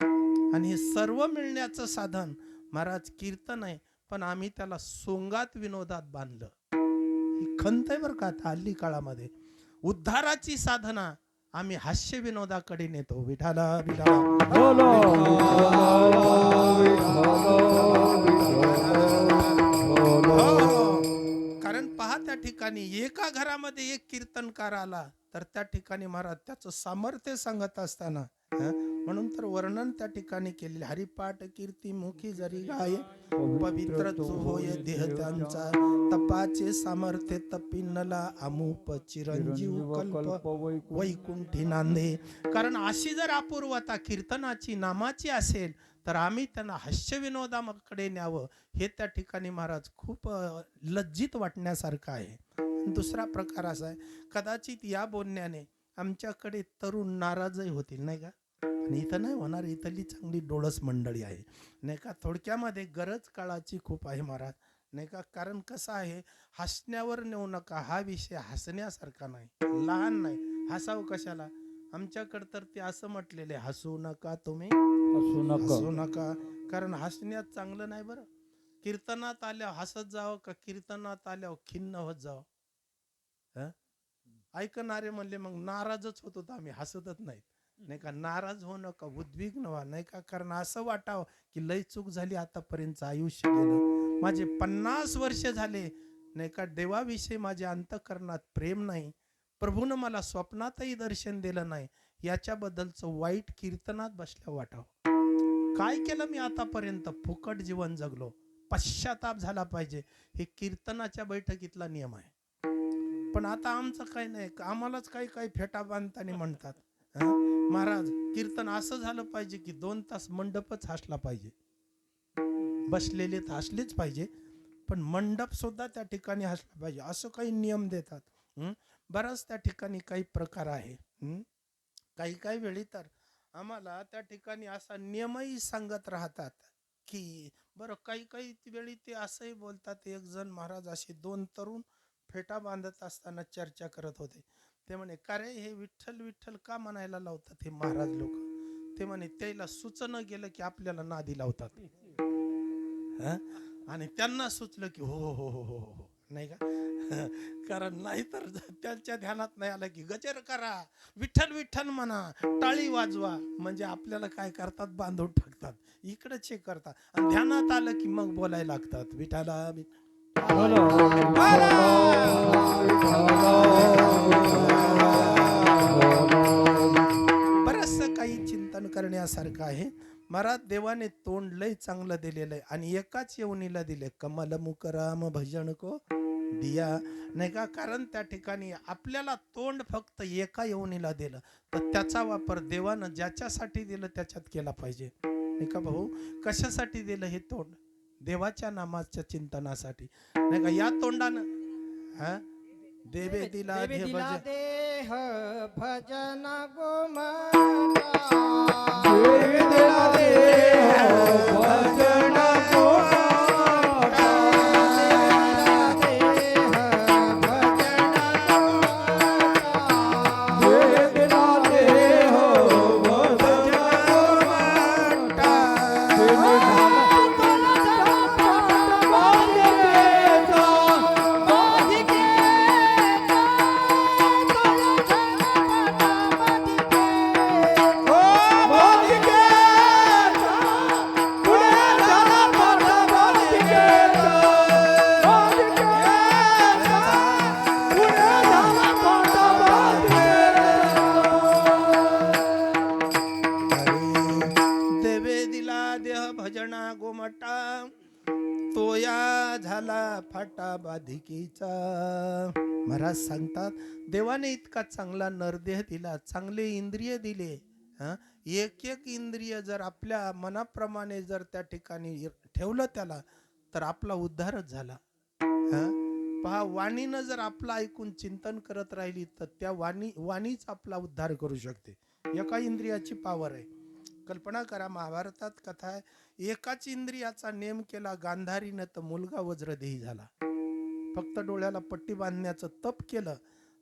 आणि हे सर्व मिळण्याचं साधन महाराज कीर्तन आहे. पण आम्ही त्याला सोंगात विनोदात बांधलं. ही खंत आहे बरं का. हल्ली काळामध्ये उद्धाराची साधना आम्ही हास्य विनोदाकडे नेतो. विठाला विठाला बोलो बोलो हो. कारण पहा त्या ठिकाणी एका घरामध्ये एक कीर्तनकार आला तर त्या ठिकाणी महाराज त्याचं सामर्थ्य सांगत असताना म्हणून तर वर्णन त्या ठिकाणी केलेले. हरिपाठ कीर्ती मुखी जरी गाय पवित्र होय देह त्यांचा, तपाचे सामर्थ्य तपिनला अमूप चिरंजीव कल्प वैकुंठी नांदे. कारण अशी जर अपूर्वता कीर्तनाची नामाची असेल तर आम्ही त्यांना हास्य विनोदाकडे न्यावं हे त्या ठिकाणी महाराज खूप लज्जित वाटण्यासारखं आहे. दुसरा प्रकार असा आहे, कदाचित या बोलण्याने आमच्याकडे तरुण नाराजही होतील नाही का, आणि इथं नाही होणार, इथली चांगली डोळस मंडळी आहे नाही का. थोडक्यामध्ये गरज काळाची खूप आहे महाराज नाही का. कारण कसं आहे, हसण्यावर नेऊ नका, हा विषय हसण्यासारखा नाही, लहान नाही. हसावं कशाला, आमच्याकडं तर ते असं म्हटलेले, हसू नका तुम्ही हसू नका. कारण हसण्यात चांगलं नाही बरं. कीर्तनात आल्यावर हसत जावं का कीर्तनात आल्यावर खिन्न होत जावं. ऐकणारे म्हणले मग नाराजच होतो आम्ही, हसतच नाहीत नाही का. नाराज होऊ नका, उद्विग्न व्हा नाही का. कारण असं वाटावं की लय चूक झाली, आतापर्यंत आयुष्य गेलं, माझे 50 वर्ष झाले नाही का, देवाविषयी माझ्या अंतःकरणात प्रेम नाही, प्रभूनं मला स्वप्नातही दर्शन दिलं नाही, याच्याबद्दलचं वाईट कीर्तनात बसल्या वाटावं. काय केलं मी आतापर्यंत, फुकट जीवन जगलो, पश्चाताप झाला पाहिजे, हे कीर्तनाच्या बैठकीतला नियम आहे. पण आता आमचं काही नाही, आम्हालाच काही काही फेटा बांधताना म्हणतात महाराज कीर्तन असं झालं पाहिजे की 2 तास मंडपच हसला पाहिजे, बसलेले हसलेच पाहिजे, पण मंडप सुद्धा त्या ठिकाणी हसला पाहिजे, असं काही नियम देतात. बराच त्या ठिकाणी काही प्रकार आहे. काही काही वेळी तर आम्हाला त्या ठिकाणी असा नियमही सांगत राहतात की बरं, काही काही वेळी ते असंही बोलतात. एक जण महाराज असे 2 तरुण फेटा बांधत असताना चर्चा करत होते. ते म्हणे, का रे हे विठ्ठल विठ्ठल का म्हणायला लावतात हे महाराज लोक. ते म्हणे त्याला सुचणं गेलं की आपल्याला नादी लावतात, आणि त्यांना सुचलं की हो हो हो हो हो हो नाही का. कारण नाहीतर त्यांच्या ध्यानात नाही आलं की गजर करा, विठ्ठल विठ्ठल म्हणा, टाळी वाजवा, म्हणजे आपल्याला काय करतात, बांधून टाकतात, इकडेच हे करतात, आणि ध्यानात आलं की मग बोलायला लागतात विठाला. बरंचसं काही चिंतन करण्यासारखं आहे महाराज. देवाने तोंड लय चांगलं दिलेलं आहे आणि एकाच येवणीला दिले, कमल मुख राम भजन को दिया नाही का. कारण त्या ठिकाणी आपल्याला तोंड फक्त एका येवणीला दिलं तर त्याचा वापर देवानं ज्याच्यासाठी दिलं त्याच्यात केला पाहिजे नाही का भाऊ. कशासाठी दिलं हे तोंड, देवाच्या नामाच्या चिंतनासाठी नाही का. या तोंडानं देवे दिला देह भजन गोमटा भजन भजना गोमटा, तोया झाला फाटा बाधिकीचा. महाराज सांगतात देवाने इतका चांगला नरदेह दिला, चांगले इंद्रिय दिले. एक एक इंद्रिय जर आपल्या मनाप्रमाणे जर त्या ठिकाणी ठेवलं त्याला तर आपला उद्धारच झाला. पहा, वाणीनं जर आपला ऐकून चिंतन करत राहिली तर त्या वाणीच आपला उद्धार करू शकते. एका इंद्रियाची पावर आहे. कल्पना करा, महाभारतात कथा आहे, एकाच इंद्रियाचा नेम केला गांधारीनं तर मुलगा वज्रदेही झाला. फक्त डोळ्याला पट्टी बांधण्याचं तप केलं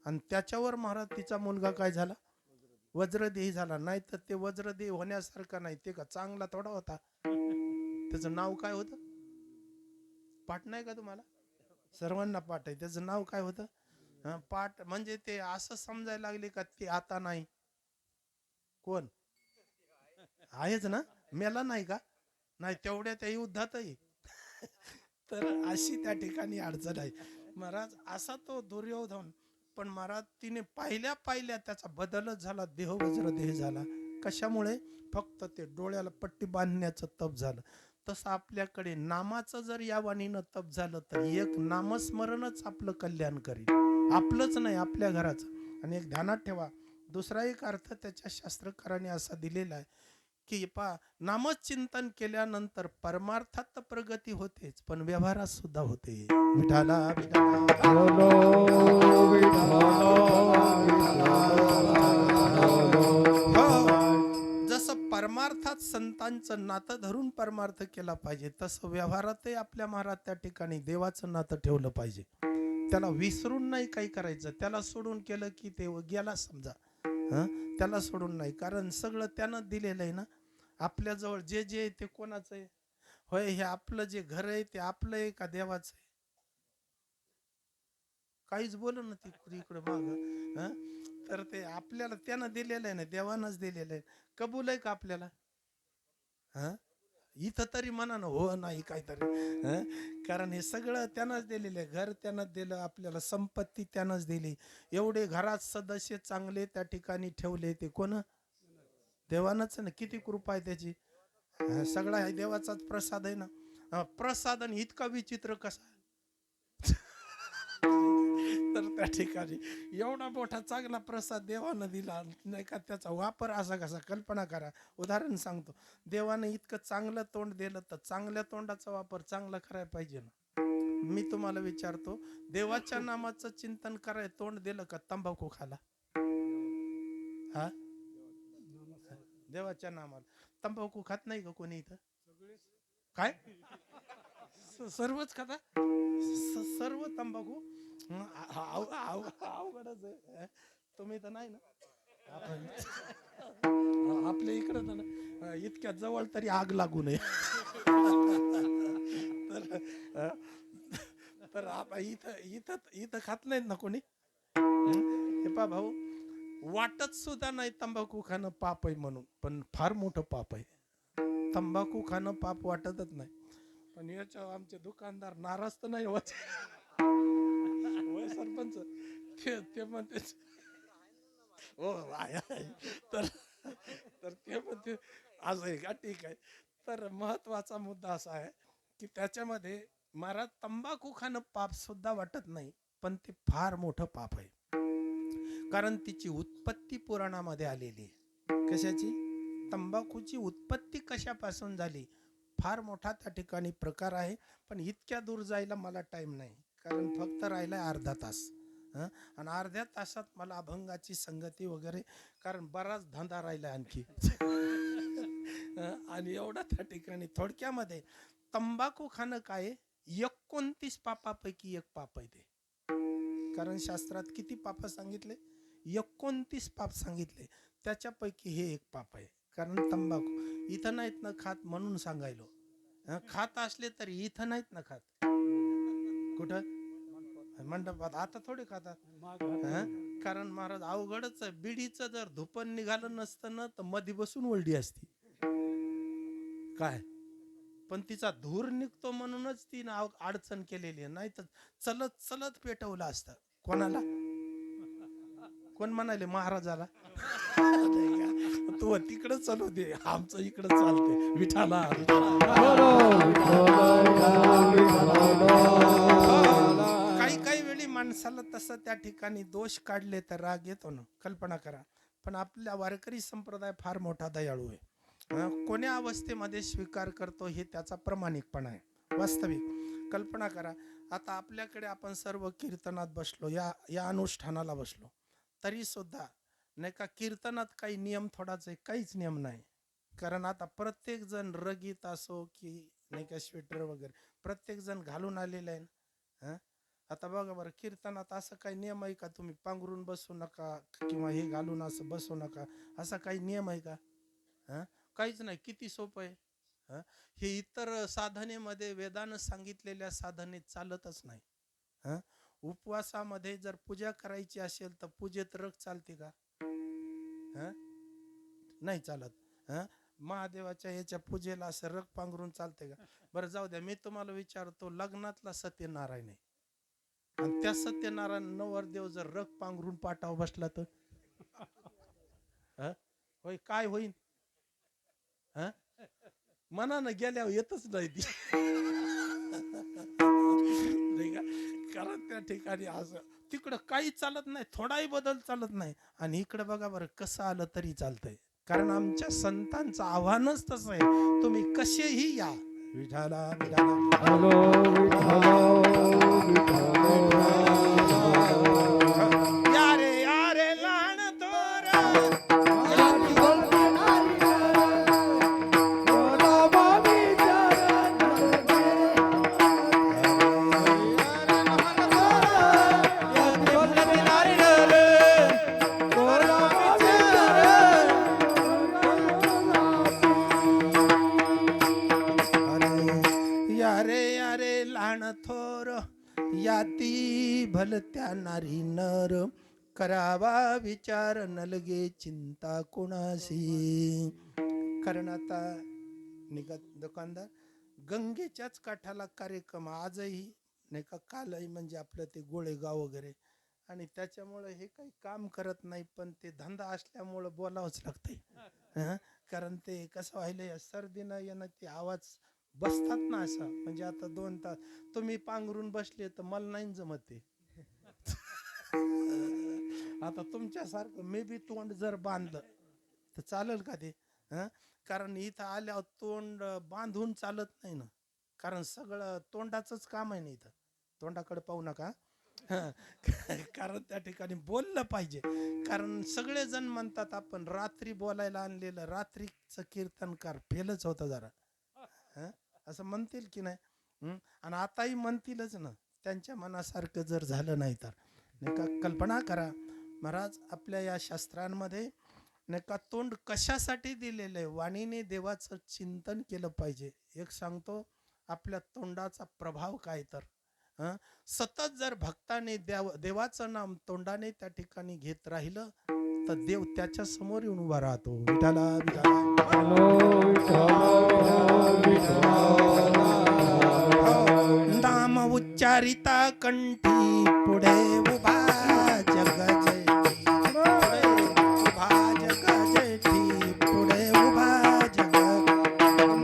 आणि त्याच्यावर महाराज तिचा मुलगा काय झाला, वज्रदेही झाला. नाही तर ते वज्रदेही होण्यासारखा नाही, ते का चांगला थोडा होता. त्याचं नाव काय होतं, पाठ नाही का तुम्हाला, सर्वांना पाठ आहे, त्याचं नाव काय होतं. पाठ म्हणजे ते असं समजायला लागले का ते आता नाही, कोण आहेच ना, मेला नाही का? नाही तेवढ्या त्या युद्धातही तर अशी त्या ठिकाणी अडचण आहे महाराज. असा तो दुर्योधन, पण महाराज तिने पाहिल्या त्याचा बदलच झाला, देह वज्र देह झाला. कशामुळे? फक्त ते डोळ्याला पट्टी बांधण्याचं तप झालं. तसं आपल्याकडे नामाचं जर या वाणीनं तप झालं तर एक नामस्मरणच आपलं कल्याण करील, आपलंच नाही आपल्या घराचं. आणि एक ध्यानात ठेवा, दुसरा एक अर्थ त्याच्या शास्त्रकाराने असा दिलेला आहे की नामचिंतन केल्यानंतर परमार्थात तर प्रगती होतेच, पण व्यवहारात सुद्धा होते. विठाला बोलो जसं परमार्थात संतांचं नातं धरून परमार्थ केला पाहिजे, तसं व्यवहारातही आपल्या महाराज त्या ठिकाणी देवाचं नातं ठेवलं पाहिजे. त्याला विसरून नाही काही करायचं, त्याला सोडून केलं की ते गेला समजा. त्याला सोडून नाही, कारण सगळं त्यानं दिलेलं आहे ना. आपल्याजवळ जे जे आहे ते कोणाचं आहे? होय, हे आपलं जे घर आहे ते आपलं आहे का देवाचं आहे? काहीच बोल ना ती इकडे माग. तर ते आपल्याला त्यानं दिलेलं आहे ना, देवानंच दिलेलं आहे. कबूल आहे का आपल्याला? हा, इथं तरी म्हणा ना हो नाही काहीतरी. कारण हे सगळं त्यानंच दिलेलं आहे. घर त्यानंच दिलं आपल्याला, संपत्ती त्यानंच दिली. एवढे घरात सदस्य चांगले त्या ठिकाणी ठेवले ते कोण? देवानंच ना. किती कृपा आहे त्याची. सगळा आहे देवाचाच प्रसाद आहे ना. प्रसाद आणि इतका विचित्र कसा तर त्या ठिकाणी एवढा मोठा चांगला प्रसाद देवानं दिला नाही का, त्याचा वापर असा कसा? कल्पना करा. उदाहरण सांगतो, देवानं इतकं चांगलं तोंड दिलं तर चांगल्या तोंडाचा वापर चांगला करायला पाहिजे ना. मी तुम्हाला विचारतो, देवाच्या नामाचं चिंतन करायला तोंड दिलं का तंबाखू खाला? हा, देवाच्या नामाला तंबाखू खात नाही का कोणी इथं? काय सर्वच खाता? सर्व तंबाखू? अवघडच आहे. तुम्ही तर नाही ना. आपण आपल्या इकडं तर ना, इतक्या जवळ तरी आग लागू नये. तर तर इथं इथं इथं खात नाहीत ना कोणी. हे पा भाऊ, वाटत सुद्धा नाही तंबाखू खाणं पाप आहे म्हणून, पण फार मोठं पाप आहे. तंबाखू खाणं पाप वाटतच नाही, पण याच्या आमचे दुकानदार नाराज तर नाही होत. होय सरपंच, ते म्हणते हो तर तर ते म्हणते आज आहे का, ठीक आहे. तर महत्वाचा मुद्दा असा आहे की त्याच्यामध्ये महाराज तंबाखू खाणं पाप सुद्धा वाटत नाही, पण ते फार मोठं पाप आहे. कारण तिची उत्पत्ती पुराणामध्ये आलेली आहे. कशाची? तंबाखूची उत्पत्ती कशापासून झाली, फार मोठा त्या ठिकाणी प्रकार आहे. पण इतक्या दूर जायला मला टाइम नाही, कारण फक्त राहिलाय अर्धा तास. आणि अर्ध्या तासात मला अभंगाची संगती वगैरे, कारण बराच धंदा राहिला आणखी. आणि एवढा त्या ठिकाणी थोडक्यामध्ये तंबाखू खाणं काय 29 पापापैकी एक पाप आहे ते. कारण शास्त्रात किती पाप सांगितले? 29 पाप सांगितले, त्याच्यापैकी हे एक पाप आहे. कारण तंबाखू इथं नाहीत ना खात म्हणून सांगायलो. खात असले तरी इथं नाहीत ना खात. कुठं? मंडपात. आता थोडे खातात. कारण महाराज अवघडच आहे. बिडीचं जर धुपन निघालं नसतं ना तर मध्ये बसून वळडी असती काय. पण तिचा धूर निघतो म्हणूनच तिनं अडचण केलेली आहे, नाही तर चलत चलत पेटवलं असतं. कोणाला? कोण म्हणाले? महाराजाला. तू तिकडं चालू दे, आमचं इकडं चालते. विठाला काही काही वेळी माणसाला तसं त्या ठिकाणी दोष काढले तर राग येतो ना. कल्पना करा. पण आपला वारकरी संप्रदाय फार मोठा दयाळू आहे. कोण्या अवस्थेमध्ये स्वीकार करतो हे त्याचा प्रामाणिकपणा आहे. वास्तविक कल्पना करा, आता आपल्याकडे आपण सर्व कीर्तनात बसलो, या अनुष्ठानाला बसलो, तरी सुद्धा नाही का कीर्तनात काही नियम थोडाच आहे, काहीच नियम नाही. कारण आता प्रत्येक जण रगीत असो की नाही का स्वेटर वगैरे प्रत्येक जण घालून आलेलं आहे ना. आता बघा बरं, कीर्तनात असं काही नियम आहे का तुम्ही पांघरून बसू नका किंवा हे घालून असं बसू नका, असा काही नियम आहे का? काहीच नाही. किती सोपं आहे. हे इतर साधनेमध्ये वेदानं सांगितलेल्या साधनेत चालतच नाही. उपवासामध्ये जर पूजा करायची असेल तर पूजेत रग चालते का? नाही चालत. हं? महादेवाच्या याच्या पूजेला असं रग पांघरून चालते का? बरं जाऊ द्या, मी तुम्हाला विचारतो, लग्नातला सत्यनारायण आहे आणि त्या सत्यनारायण नवरदेव जर रग पांघरून पाटावर बसला तर हं? होय, काय होईल? हं? मनानं गेल्यावर येतच नाही ती. नाही का? कारण त्या ठिकाणी असं तिकडं काही चालत नाही, थोडाही बदल चालत नाही, आणि इकडे बघा बरं कसं आलं तरी चालतंय. कारण आमच्या संतांचं आव्हानच तसं आहे, तुम्ही कसेही या. विठाला विठाला हॅलो या रे या रे लहान थोर, या रे लहान थोर, याती भलत्या नारी नर, करावा विचार नलगे चिंता कोणाशी. कारण आता निघत दुकानदार, गंगेच्याच काठाला कार्यक्रम आजही नाही का, कालही म्हणजे आपलं ते गोळेगाव वगैरे, आणि त्याच्यामुळं हे काही काम करत नाही, पण ते धंदा असल्यामुळं बोलावंच लागतंय. हं? कारण ते कसं व्हायलंय, सर्दीनं येणं ते आवाज बसतात ना असं, म्हणजे आता 2 तास तुम्ही पांघरून बसले तर मला नाही जमत ते. आता तुमच्यासारखं मी बी तोंड जर बांधलं तर चालेल का ते? हं? कारण इथं आल्यावर तोंड बांधून चालत नाही ना, कारण सगळं तोंडाचंच काम आहे ना इथं. तोंडाकडे पाहू नका. हं. कारण त्या ठिकाणी बोललं पाहिजे. कारण सगळेजण म्हणतात आपण रात्री बोलायला आणलेलं रात्रीचं कीर्तनकार फेलच होतं जरा. हं? असं म्हणतील की नाही? आणि आताही म्हणतीलच ना, त्यांच्या मनासारखं जर झालं नाही तर. नाही का, कल्पना करा महाराज, आपल्या या शास्त्रांमध्ये नाही का तोंड कशासाठी दिलेलं आहे? वाणीने देवाचं चिंतन केलं पाहिजे. एक सांगतो, आपल्या तोंडाचा प्रभाव काय तर. हं? सतत जर भक्ताने देवाचं नाम तोंडाने त्या ठिकाणी घेत राहिलं तर देव त्याच्या समोर येऊन उभा राहतो. विठाला नाम उच्चारिता कंठी, पुढे उभा जग जेठी, पुढे उभा जग जेठी, पुढे उभा जग,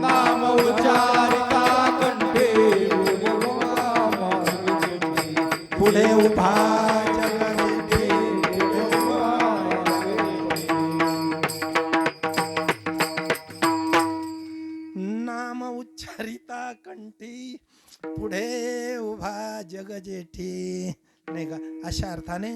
नाम उच्चारिता कंठे पुढे उभा जग जेठी, नाम उच्चारिता कंठी, पुढे उभा जग जेठी. नाही का, अशा अर्थाने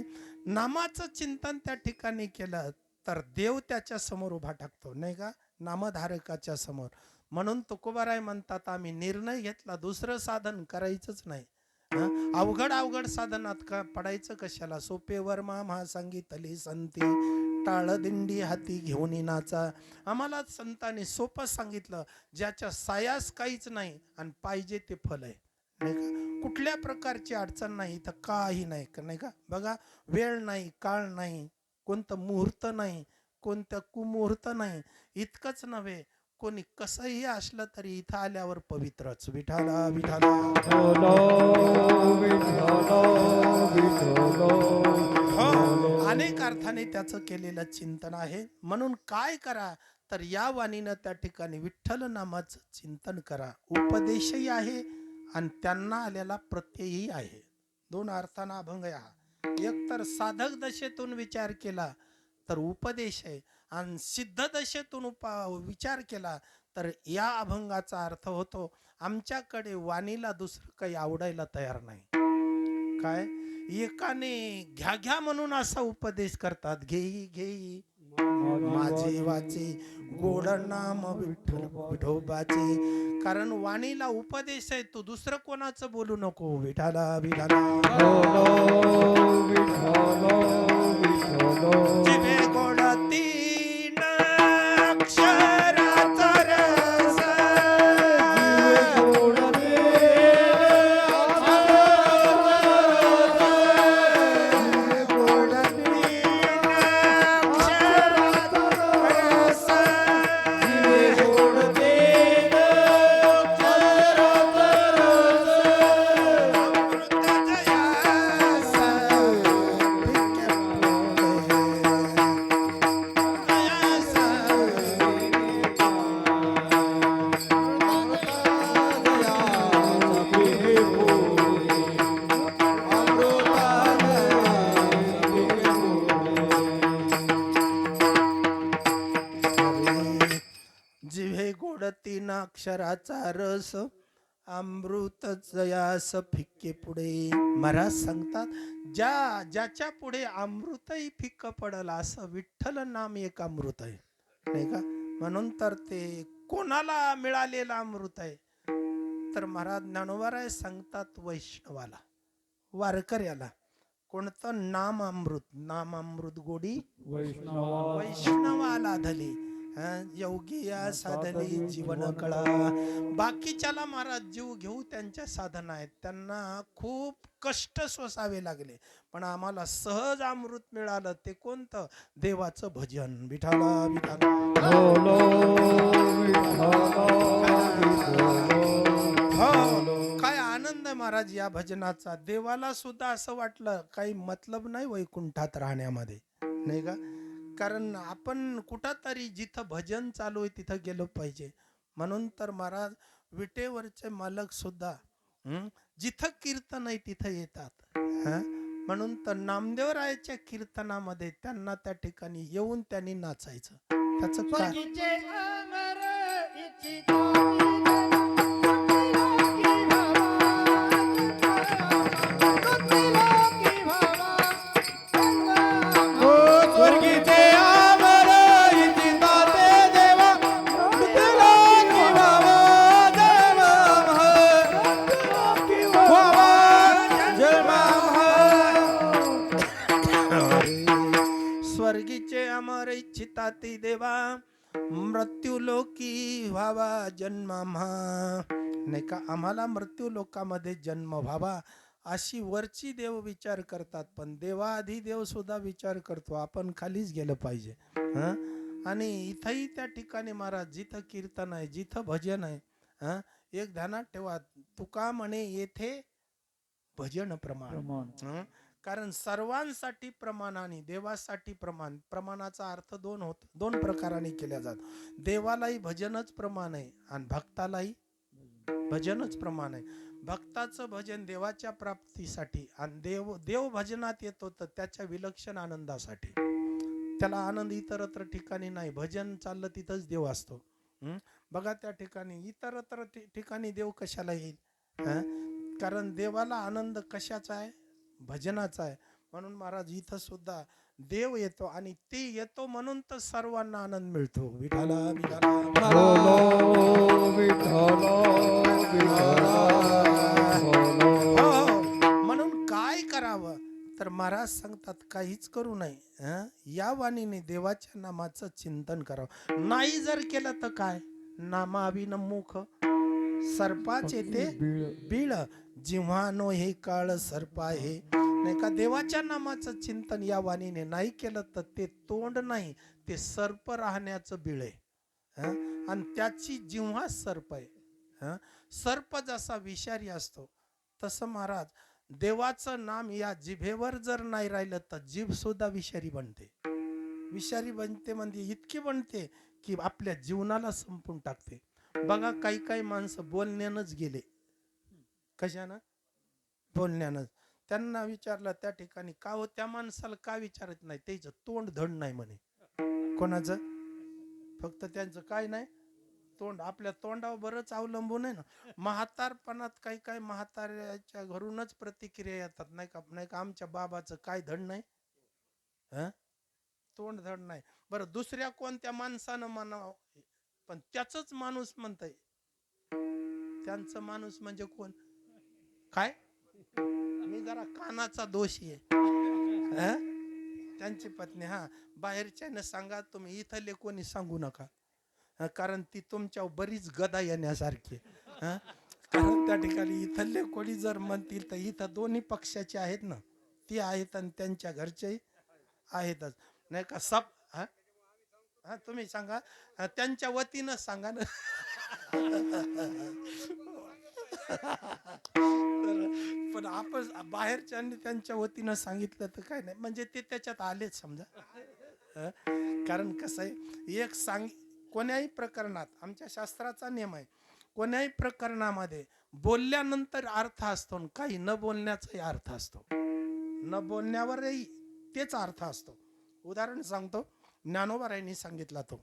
नामाचं चिंतन त्या ठिकाणी केलं तर देव त्याच्या समोर उभा टाकतो, नाही का, नामधारकाच्या समोर. म्हणून तुकोबाराय म्हणतात, आम्ही निर्णय घेतला दुसरं साधन करायचंच नाही. अवघड अवघड साधनात का पडायचं कशाला, सोपे वर्मा महा सांगितली संती, टाळ दिंडी हाती घेऊन नाचा. आम्हाला संतांनी सोपं सांगितलं, ज्याच्या सायास काहीच नाही आणि पाहिजे ते फल आहे. नाही का, कुठल्या प्रकारची अडचण नाही तर काही नाही का, नाही का. बघा, वेळ नाही, काळ नाही, कोणतं मुहूर्त नाही, कोणतं कुमुहूर्त नाही. इतकंच नव्हे, कोणी कसंही असलं तरी इथं आल्यावर पवित्रच. विठाला विठाला हो, अनेक अर्थाने त्याचं केलेलं चिंतन आहे. म्हणून काय करा तर या वाणीनं त्या ठिकाणी विठ्ठल नामाचं चिंतन करा. उपदेशही आहे आणि त्यांना आलेला प्रत्ययही आहे. 2 अर्थानं अभंग आहे हा. एक तर साधक दशेतून विचार केला तर उपदेश आहे, आणि सिद्ध दशेतून विचार केला तर या अभंगाचा अर्थ होतो, आमच्याकडे वाणीला दुसरं काही आवडायला तयार नाही. काय, एकाने घ्या घ्या म्हणून असा उपदेश करतात, घेई घेई माझे वाचे गोड नाम विठ्ठल विठोबाचे. कारण वाणीला उपदेश आहे, तू दुसरं कोणाचं बोलू नको. विठाला विठाला जिभे गोड 3 अक्षराचा रस, गोड 3 अक्षराचा रस, अक्षराचा रस अमृत जयास फिक्के पुढे. महाराज सांगतात ज्याच्या पुढे अमृतही फिक्क पडल असं विठ्ठल नाम एक अमृत आहे, नाही का. म्हणून तर ते कोणाला मिळालेलं अमृत आहे, तर महाराज ज्ञानोबाराय सांगतात वैष्णवाला, वारकऱ्याला कोणतं नाम अमृत गोडी वैष्णवाला धली. योगी या साधली जीवन कळा. बाकीच्याला महाराज जीव घेऊ त्यांच्या साधना आहेत, त्यांना खूप कष्ट सोसावे लागले, पण आम्हाला सहज अमृत मिळालं. ते कोणतं? देवाचं भजन. विठाला विठाला काय आनंद आहे महाराज या भजनाचा. देवाला सुद्धा असं वाटलं काही मतलब नाही वैकुंठात राहण्यामध्ये, नाही का. कारण आपण कुठंतरी जिथं भजन चालू आहे तिथं गेलो पाहिजे. म्हणून तर महाराज विटेवरचे मालक सुद्धा जिथं कीर्तन आहे तिथं येतात. म्हणून तर नामदेवरायाच्या कीर्तनामध्ये त्यांना त्या ठिकाणी येऊन त्यांनी नाचायचं. त्याचं काय स्वर्गीचे अमर इच्छिता ती देवा मृत्यू लोकी व्हावा जन्म, नाही का. आम्हाला मृत्यू लोकामध्ये जन्म व्हावा अशी वरची देव विचार करतात, पण देवाआधी देव सुद्धा विचार करतो आपण खालीच गेलं पाहिजे. आणि इथंही त्या ठिकाणी महाराज जिथं कीर्तन आहे, जिथं भजन आहे, एक ध्यानात ठेवा, तुका म्हणे येथे भजन प्रमाण. कारण सर्वांसाठी प्रमाण आणि देवासाठी प्रमाण. प्रमाणाचा अर्थ दोन प्रकाराने केल्या जातो. देवालाही भजनच प्रमाण आहे आणि भक्तालाही भजनच प्रमाण आहे. भक्ताचं भजन देवाच्या प्राप्तीसाठी आणि देव भजनात येतो तर त्याच्या विलक्षण आनंदासाठी. त्याला आनंद इतरत्र ठिकाणी नाही. भजन चाललं तिथंच देव असतो. बघा त्या ठिकाणी इतरत्र ठिकाणी देव कशाला येईल? कारण देवाला आनंद कशाचा आहे? भजनाचा आहे. म्हणून महाराज इथं सुद्धा देव येतो आणि ते येतो म्हणून तर सर्वांना आनंद मिळतो. विठाला म्हणून काय करावं तर महाराज सांगतात काहीच करू नये. या वाणीने देवाच्या नामाचं चिंतन करावं. नाही जर केलं तर काय? नामाविन मुख सर्पाचे ते बीळ, जिव्हानो हे काळ सर्पा हे, नाही का. देवाच्या नामाचं चिंतन या वाणीने नाही केलं तर ते तोंड नाही, ते सर्प राहण्याचं बीळ आहे. आणि त्याची जिव्हा सर्प आहे. सर्प जसा विषारी असतो तसं महाराज देवाचं नाम या जिभेवर जर नाही राहिलं तर जीभ सुद्धा विषारी बनते. विषारी बनते म्हणजे इतकी बनते की आपल्या जीवनाला संपून टाकते. बघा काही माणसं बोलण्यानंच गेले. कशानं? बोलण्यानं. त्यांना विचारलं त्या ठिकाणी का हो, त्या माणसाला का विचारत नाही? त्याचं तोंड धड नाही म्हणे. कोणाचं? फक्त त्यांचं काय नाही, तोंड. आपल्या तोंडावर बरंच अवलंबून आहे ना. म्हातारपणात काही म्हाताऱ्याच्या घरूनच प्रतिक्रिया येतात, नाही का. आमच्या बाबाचं काय धड नाही, तोंड धड नाही. बरं दुसऱ्या कोणत्या माणसानं म्हणावं, पण त्याच माणूस म्हणतंय. त्यांचं माणूस म्हणजे कोण? काय? मी जरा कानाचा दोषी आहे. त्यांची पत्नी. बाहेरच्याने सांगा तुम्ही, इथले कोणी सांगू नका. कारण ती तुमच्या बरीच गदा येण्यासारखी. कारण त्या ठिकाणी इथले कोणी जर म्हणतील तर इथं दोन्ही पक्षाचे आहेत ना, ती आहेत आणि त्यांच्या घरचे आहेतच, नाही का. तुम्ही सांगा, त्यांच्या वतीनं सांगा ना. पण आपण बाहेरच्यांनी त्यांच्या वतीनं सांगितलं तर काय नाही, म्हणजे ते त्याच्यात आलेच समजा. कारण कसं आहे, कोण्याही प्रकरणात आमच्या शास्त्राचा नियम आहे, कोण्याही प्रकरणामध्ये बोलल्यानंतर अर्थ असतो, काही न बोलण्याचाही अर्थ असतो. न बोलण्यावरही तेच अर्थ असतो. उदाहरण सांगतो, ज्ञानोबारायांनी सांगितला तो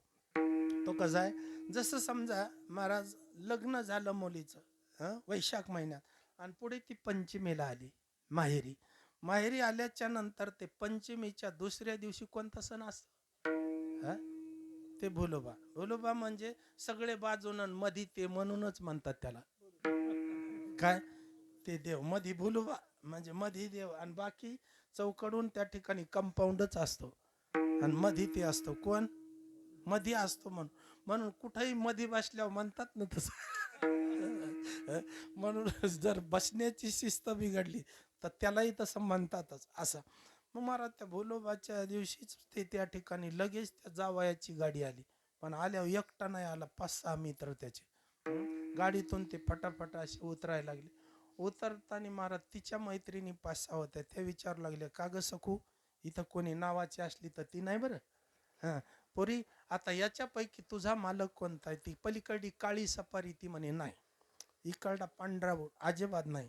कसा आहे. जसं समजा महाराज लग्न झालं मुलीचं वैशाख महिन्यात, आणि पुढे ती पंचमीला आली माहेरी. माहेरी आल्याच्या नंतर ते पंचमीच्या दुसऱ्या दिवशी कोणता सण असतो? ते भोलोबा. भोलोबा म्हणजे सगळे बाजून मधी ते म्हणूनच म्हणतात त्याला. काय ते देव मधी भोलोबा म्हणजे मधी देव, आणि बाकी चौकडून त्या ठिकाणी कंपाऊंडच असतो, आणि मधी ते असतो कोण? मधी असतो. म्हणून कुठेही मधी बसल्यावर म्हणतात ना तसं. म्हणून जर बसण्याची शिस्त बिघडली तर त्यालाही तसं म्हणतातच असं. मग महाराज त्या भोलोबाच्या दिवशीच ते त्या ठिकाणी लगेच त्या जावयाची गाडी आली. पण आल्यावर एकटा नाही आला, 5-6 मित्र त्याचे. गाडीतून ते फटाफटा असे उतरायला लागले. उतरताना महाराज तिच्या मैत्रिणी 5-6 होत्या. त्या विचारू लागल्या, का ग सखू, इथं कोणी नावाची असली तर ती नाही बरं. हां पोरी, आता याच्यापैकी तुझा मालक कोणता आहे? ती पलीकडली काळी सफारी ती म्हणे नाही, इकडला पांढरा बोट अजिबात नाही.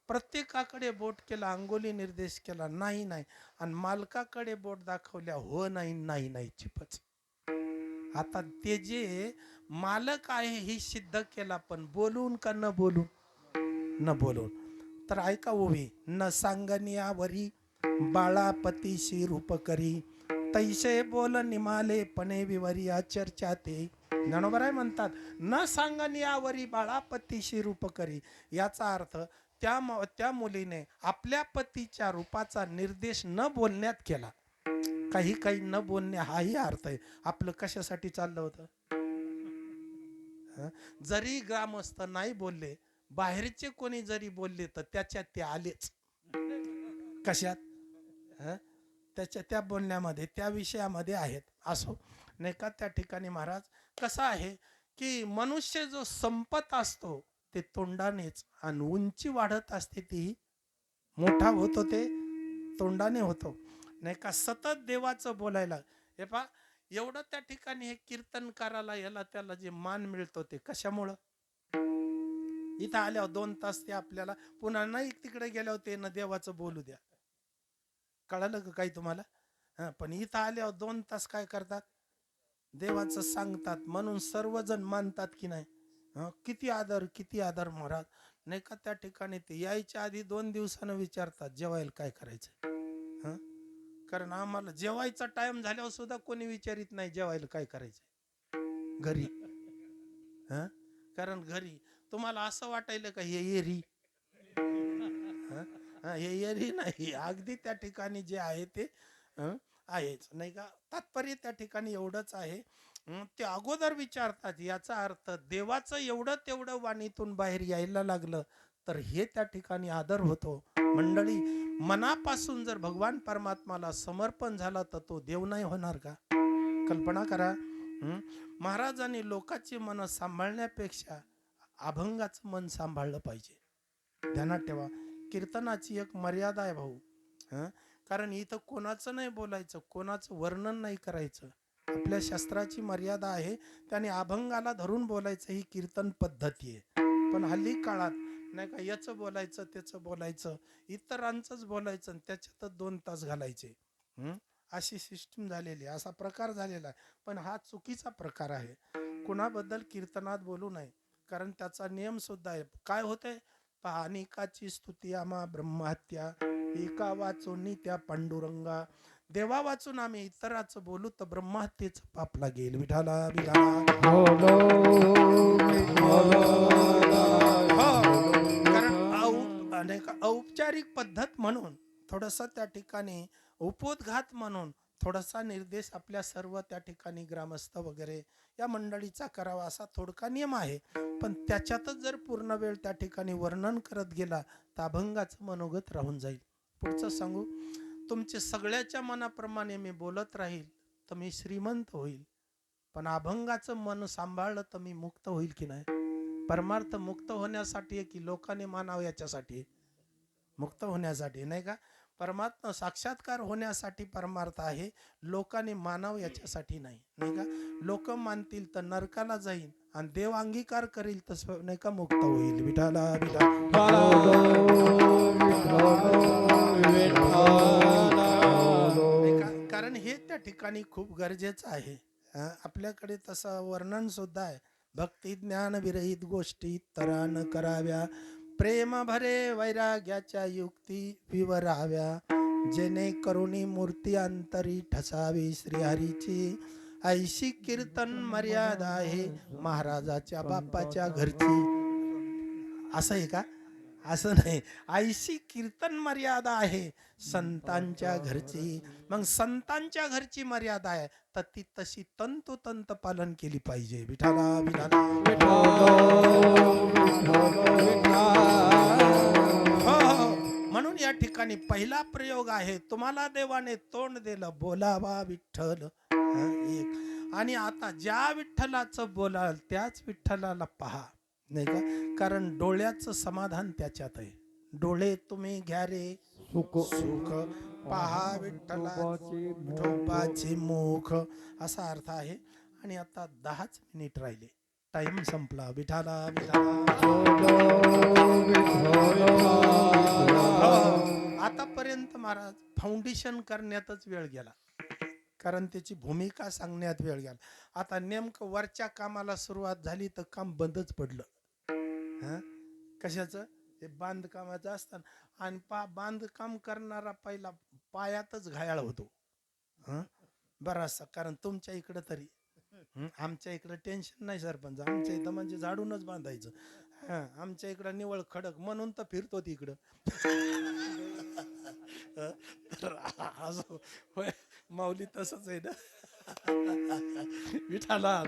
प्रत्येकाकडे बोट केला, अंगोली निर्देश केला, नाही नाही, आणि मालकाकडे बोट दाखवल्या, हो नाही नाही नाही चिपच. आता ते जे मालक आहे हे सिद्ध केला, पण बोलून का न बोलून? न बोलून. तर ऐका ओवी, न सांगण्यावरी बाळापतीशी रूप करी, तैसे बोल निमाले पणे विवरिया चर्चा ते. ज्ञानोबा आहे म्हणतात, न सांगण्यावरी बाळापतीशी रूप करी. याचा अर्थ त्या मुलीने आपल्या पतीच्या रूपाचा निर्देश न बोलण्यात केला. काही काही न बोलणे हाही अर्थ आहे. आपलं कशासाठी चाललं होतं? जरी ग्रामस्थ नाही बोलले, बाहेरचे कोणी जरी बोलले तर त्याच्यात ते आलेच. कशात? त्याच्या त्या बोलण्यामध्ये, त्या विषयामध्ये आहेत. असो नाही का. त्या ठिकाणी महाराज कसं आहे की मनुष्य जो संपत असतो ते तोंडानेच, आणि उंची वाढत असते ती मोठा होतो ते तोंडाने होतो नाही का. सतत देवाचं बोलायला. हे पा एवढं त्या ठिकाणी हे कीर्तनकाराला याला त्याला जे मान मिळतो ते कशामुळं? इथं आल्यावर 2 तास ते आपल्याला, पुन्हा नाही तिकडे गेल्यावर ते न देवाचं बोलू द्या. कळालं का काही तुम्हाला? पण इथं आल्यावर 2 तास काय करतात? देवाचं सांगतात. म्हणून सर्वजण मानतात की नाही. किती आदर, किती आदर महाराज नाही का. त्या ठिकाणी ते यायच्या आधी 2 दिवसानं विचारतात जेवायला काय करायचं. कारण आम्हाला जेवायचा टाइम झाल्यावर सुद्धा कोणी विचारित नाही जेवायला काय करायचं घरी. कारण घरी तुम्हाला असं वाटायला का हे एरी? हे एरी नाही, अगदी त्या ठिकाणी जे आहे ते आहेच नाही का. तात्पर्य त्या ठिकाणी एवढंच आहे. ते अगोदर विचारतात. याचा अर्थ देवाचं एवढं तेवढं वाणीतून बाहेर यायला लागलं तर हे त्या ठिकाणी आदर होतो. मंडळी, मनापासून जर भगवान परमात्माला समर्पण झाला तर तो देव नाही होणार का? कल्पना करा. महाराजांनी लोकांची मन सांभाळण्यापेक्षा अभंगाचं मन सांभाळलं पाहिजे. ध्यानात ठेवा. कीर्तनाची एक मर्यादा आहे भाऊ. कारण इथं कोणाचं नाही बोलायचं, कोणाचं वर्णन नाही करायचं. आपल्या शास्त्राची मर्यादा आहे. त्याने अभंगाला धरून बोलायचं, ही कीर्तन पद्धती आहे. पण हल्ली काळात नाही का याचं बोलायचं, त्याचं बोलायचं, इतरांचंच बोलायचं, त्याच्यातच 2 तास घालायचे. अशी सिस्टीम झालेली, असा प्रकार झालेला आहे. पण हा चुकीचा प्रकार आहे. कुणाबद्दल कीर्तनात बोलू नये, कारण त्याचा नियम सुद्धा आहे. काय होतंय? अनेकाची स्तुती आम्हा ब्रह्महत्या, एका वाचून त्या पांडुरंगा. देवा वाचून आम्ही इतराचं बोलू तर ब्रह्महत्येचं पाप लागेल. विठाला कारण औपचारिक पद्धत म्हणून थोडंसं त्या ठिकाणी उपोद्घात म्हणून थोडासा निर्देश आपल्या सर्व त्या ठिकाणी ग्रामस्थ वगैरे या मंडळीचा करावा असा थोडका नियम आहे. पण त्याच्यातच जर पूर्ण वेळ त्या ठिकाणी वर्णन करत गेला तर अभंगाचं मनोगत राहून जाईल. पुढचं सांगू, तुमचे सगळ्याच्या मनाप्रमाणे मी बोलत राहील तर मी श्रीमंत होईल, पण अभंगाचं मन सांभाळलं तर मी मुक्त होईल की नाही? परमार्थ मुक्त होण्यासाठी आहे की लोकांनी मानावं याच्यासाठी? मुक्त होण्यासाठी नाही का. परमात्मा साक्षात्कार होण्यासाठी परमार्थ आहे, लोकांनी मानावं याच्यासाठी नाही. नाही का. लोक मानतील तर नरकाला जाईल, आणि देव अंगीकार करील तर नाही का मुक्त होईल. विठाला कारण हे त्या ठिकाणी खूप गरजेचं आहे. आपल्याकडे तसं वर्णन सुद्धा आहे. भक्ती ज्ञान विरहित गोष्टी तरान कराव्या, प्रेम भरे वैराग्याच्या युक्ती विवराव्या, जेणे करुणी मूर्ती अंतरी ठसावी श्रीहरीची, ऐशी कीर्तन मर्यादा आहे महाराजाच्या बाप्पाच्या घरची. असं आहे का? असं नाही. ऐशी कीर्तन मर्यादा आहे संतांच्या घरची. मग संतांच्या घरची मर्यादा आहे तर ती तशी तंतोतंत पालन केली पाहिजे. विठाला विठाला हो हो. म्हणून या ठिकाणी पहिला प्रयोग आहे, तुम्हाला देवाने तोंड दिलं बोलावा विठ्ठल. एक. आणि आता ज्या विठ्ठलाचं बोलाल त्याच विठ्ठलाला पहा, नाही का? कारण डोळ्याचं समाधान त्याच्यात आहे. डोळे तुम्ही घ्या रे सुख सुख, पहा विठ्ठला विठोबाचे मुख, असा अर्थ आहे. आणि आता 10च मिनिट राहिले, टाइम संपला. विठाला आतापर्यंत महाराज फाउंडेशन करण्यातच वेळ गेला, कारण त्याची भूमिका सांगण्यात वेळ गेला. आता नेमकं वरच्या कामाला सुरुवात झाली तर काम बंदच पडलं. कशाचं? हे बांधकामाचं असतं. आणि बांधकाम करणारा पहिला पायातच घायाळ होतो बराचसा. कारण तुमच्या इकडं तरी, आमच्या इकडं टेन्शन नाही सरपंच. आमच्या इथं म्हणजे झाडूनच बांधायचं. आमच्या इकडं निवळ खडक म्हणून तर फिरतो तिकडं. असं होय माऊली, तसंच आहे ना. विठाला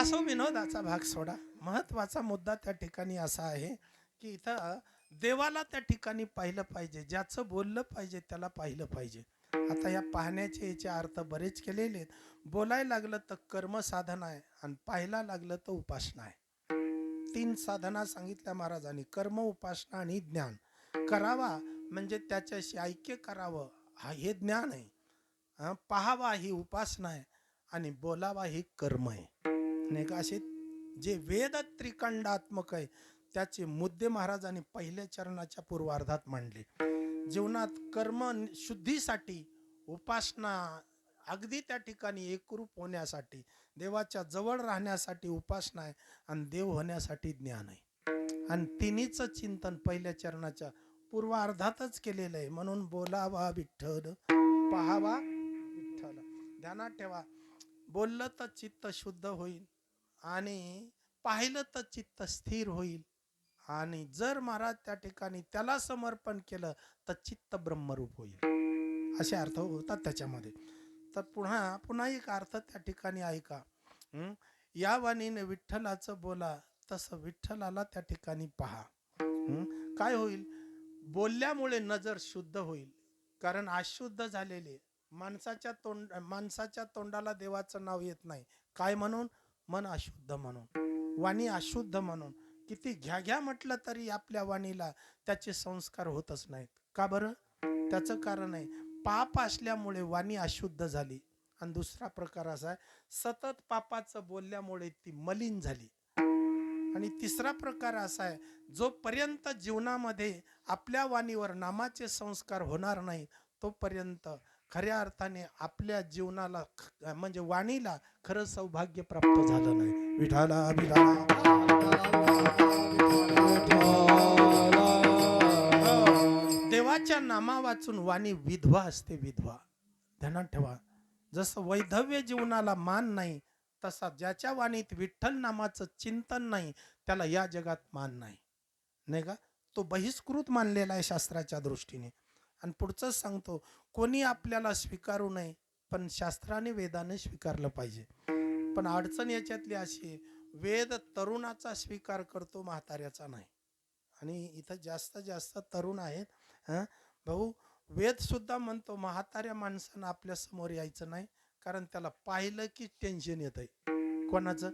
असो, विनोदाचा भाग सोडा. महत्वाचा मुद्दा त्या ठिकाणी असा आहे की इथं देवाला त्या ठिकाणी पाहिलं पाहिजे, ज्याचं बोललं पाहिजे त्याला पाहिलं पाहिजे. आता या पाहण्याचे याचे अर्थ बरेच केलेले आहेत. बोलायला लागलं तर कर्म साधन आहे आणि पाहायला लागलं तर उपासना आहे. 3 साधना सांगितल्या महाराजांनी, कर्म, उपासना आणि ज्ञान. करावा म्हणजे त्याच्याशी ऐक्य करावं, हे ज्ञान आहे. पाहावा ही उपासना आहे आणि बोलावा ही कर्म आहे, नाही का? असे जे वेद त्रिकंडात्मक आहे त्याचे मुद्दे महाराजांनी पहिल्या चरणाच्या पूर्वार्धात मांडले. जीवनात कर्म शुद्धीसाठी, उपासना अगदी त्या ठिकाणी एकरूप होण्यासाठी, देवाच्या जवळ राहण्यासाठी उपासना आहे आणि देव होण्यासाठी ज्ञान आहे. आणि तिन्हीचं चिंतन पहिल्या चरणाच्या पूर्वार्धातच केलेलं आहे. म्हणून बोलावा विठ्ठल, पाहावा विठ्ठल. ध्यानात ठेवा, बोललं तर चित्त शुद्ध होईल आणि पाहिलं तर चित्त स्थिर होईल. आणि जर महाराज त्या ठिकाणी त्याला समर्पण केलं तर चित्त ब्रह्मरूप होईल. असे अर्थ होतात त्याच्यामध्ये. तर पुन्हा एक अर्थ त्या ठिकाणी ऐका. या वाणीने विठ्ठलाचं बोला, तसं विठ्ठलाला त्या ठिकाणी पहा. काय होईल? बोलल्यामुळे नजर शुद्ध होईल. कारण अशुद्ध झालेले माणसाच्या तोंडाला देवाचं नाव येत नाही. काय म्हणून? मन अशुद्ध म्हणून, वाणी अशुद्ध म्हणून. किती घ्या घ्या म्हटलं तरी आपल्या वाणीला त्याचे संस्कार होतच नाहीत. का बरं? त्याचं कारण आहे, पाप असल्यामुळे वाणी अशुद्ध झाली. आणि दुसरा प्रकार असा आहे, सतत पापाचं बोलल्यामुळे ती मलिन झाली. आणि तिसरा प्रकार असा आहे, जोपर्यंत जीवनामध्ये आपल्या वाणीवर नामाचे संस्कार होणार नाही तोपर्यंत खऱ्या अर्थाने आपल्या जीवनाला म्हणजे वाणीला खरं सौभाग्य प्राप्त झालं नाही. विठाला देवाच्या नामा वाचून वाणी विधवा असते, विधवा. ध्यानात ठेवा. जसं वैधव्य जीवनाला मान नाही, तसा ज्याच्या वाणीत विठ्ठल नामाचं चिंतन नाही त्याला या जगात मान नाही, नाही का? तो बहिष्कृत मानलेला आहे शास्त्राच्या दृष्टीने. आणि पुढचं सांगतो, कोणी आपल्याला स्वीकारू नये पण शास्त्राने वेदाने स्वीकारलं पाहिजे. पण अडचण याच्यातली अशी, वेद तरुणाचा स्वीकार करतो, म्हाताऱ्याचा नाही. आणि इथं जास्त तरुण आहेत. भाऊ, वेद सुद्धा म्हणतो म्हाताऱ्या माणसानं आपल्या समोर यायचं नाही, कारण त्याला पाहिलं की टेन्शन येत आहे. कोणाचं?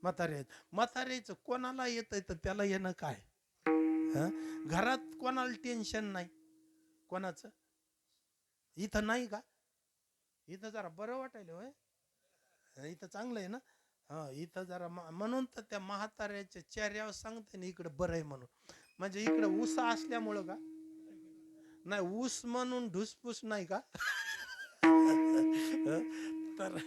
म्हाताऱ्याचं कोणाला येत आहे तर त्याला येणं काय? घरात कोणाला टेन्शन नाही, कोणाचं? इथं नाही का? इथं जरा बरं वाटायला होय, इथं चांगलं आहे ना. इथं जरा म्हणून तर त्या म्हाताऱ्याच्या चेहऱ्यावर सांगते ना इकडं बरं आहे म्हणून. म्हणजे इकडं उसा असल्यामुळं का नाही ऊस म्हणून ढुसपूस नाही का? तर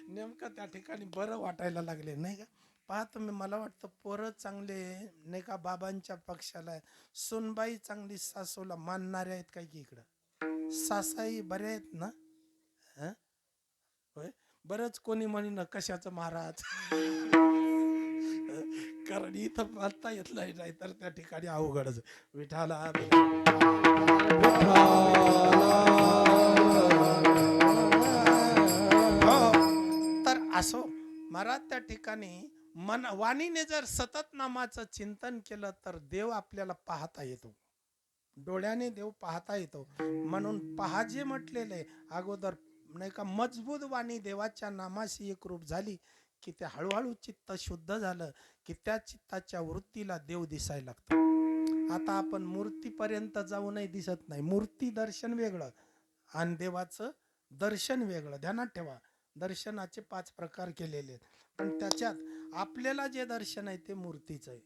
नेमकं त्या ठिकाणी बरं वाटायला लागले नाही का? पहा तुम्ही, मला वाटतं पोरं चांगले नाही का बाबांच्या पक्षाला आहे. सुनबाई चांगली सासूला मानणाऱ्या आहेत काय की इकडं? सासाई बऱ्या आहेत ना? हं? होय. बरंच कोणी म्हणी ना कशाचं महाराज. कारण इथं मानता येत नाही तर त्या ठिकाणी अवघडच. विठाला हो. तर असो महाराज, त्या ठिकाणी मन वाणीने जर सतत नामाचं चिंतन केलं तर देव आपल्याला पाहता येतो, डोळ्याने देव पाहता येतो. म्हणून पहा जे म्हटलेले अगोदर नाही का, मजबूत वाणी देवाच्या नामाशी एकरूप झाली की ते हळूहळू चित्त शुद्ध झालं की त्या चित्ताच्या वृत्तीला देव दिसायला लागतो. आता आपण मूर्तीपर्यंत जाऊनही दिसत नाही. मूर्ती दर्शन वेगळं आणि देवाचं दर्शन वेगळं. ध्यानात ठेवा, दर्शनाचे 5 प्रकार केलेले आहेत. पण त्याच्यात आपल्याला जे दर्शन आहे ते मूर्तीचं आहे.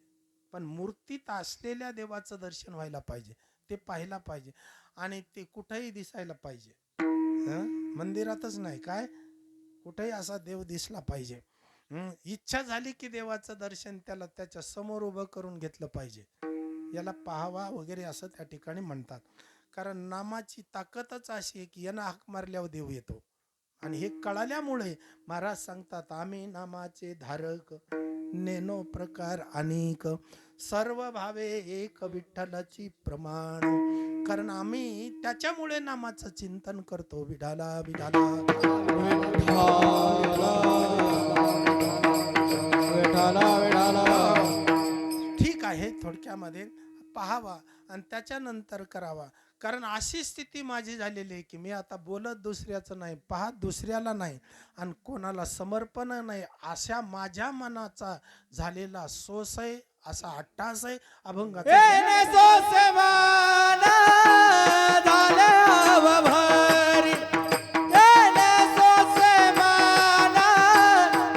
पण मूर्तीत असलेल्या देवाचं दर्शन व्हायला पाहिजे, ते पाहायला पाहिजे आणि ते कुठेही दिसायला पाहिजे. मंदिरातच नाही, काय कुठेही असा देव दिसला पाहिजे. इच्छा झाली की देवाचं दर्शन त्याला त्याच्या समोर उभं करून घेतलं पाहिजे. याला पाहावा वगैरे असं त्या ठिकाणी म्हणतात. कारण नामाची ताकदच अशी आहे की यानं हाक मारल्यावर देव येतो. आणि हे कळाल्यामुळे महाराज सांगतात, आम्ही नामाचे धारक नेनो प्रकार अनेक, सर्व भावे एक विठ्ठलाची प्रमाण. कारण आम्ही त्याच्यामुळे नामाचं चिंतन करतो. विठाला विठाला विठाला विठाला. ठीक आहे, थोडक्यामध्ये पाहावा आणि त्याच्यानंतर करावा. कारण अशी स्थिती माझी झालेली आहे की मी आता बोलत दुसऱ्याचं नाही, पाहत दुसऱ्याला नाही आणि कोणाला समर्पण नाही, अशा माझ्या मनाचा झालेला सोस आहे, असा अट्टास आहे अभंगाचा. येणे सोसमान झाले अवभारी. येणे सोसमान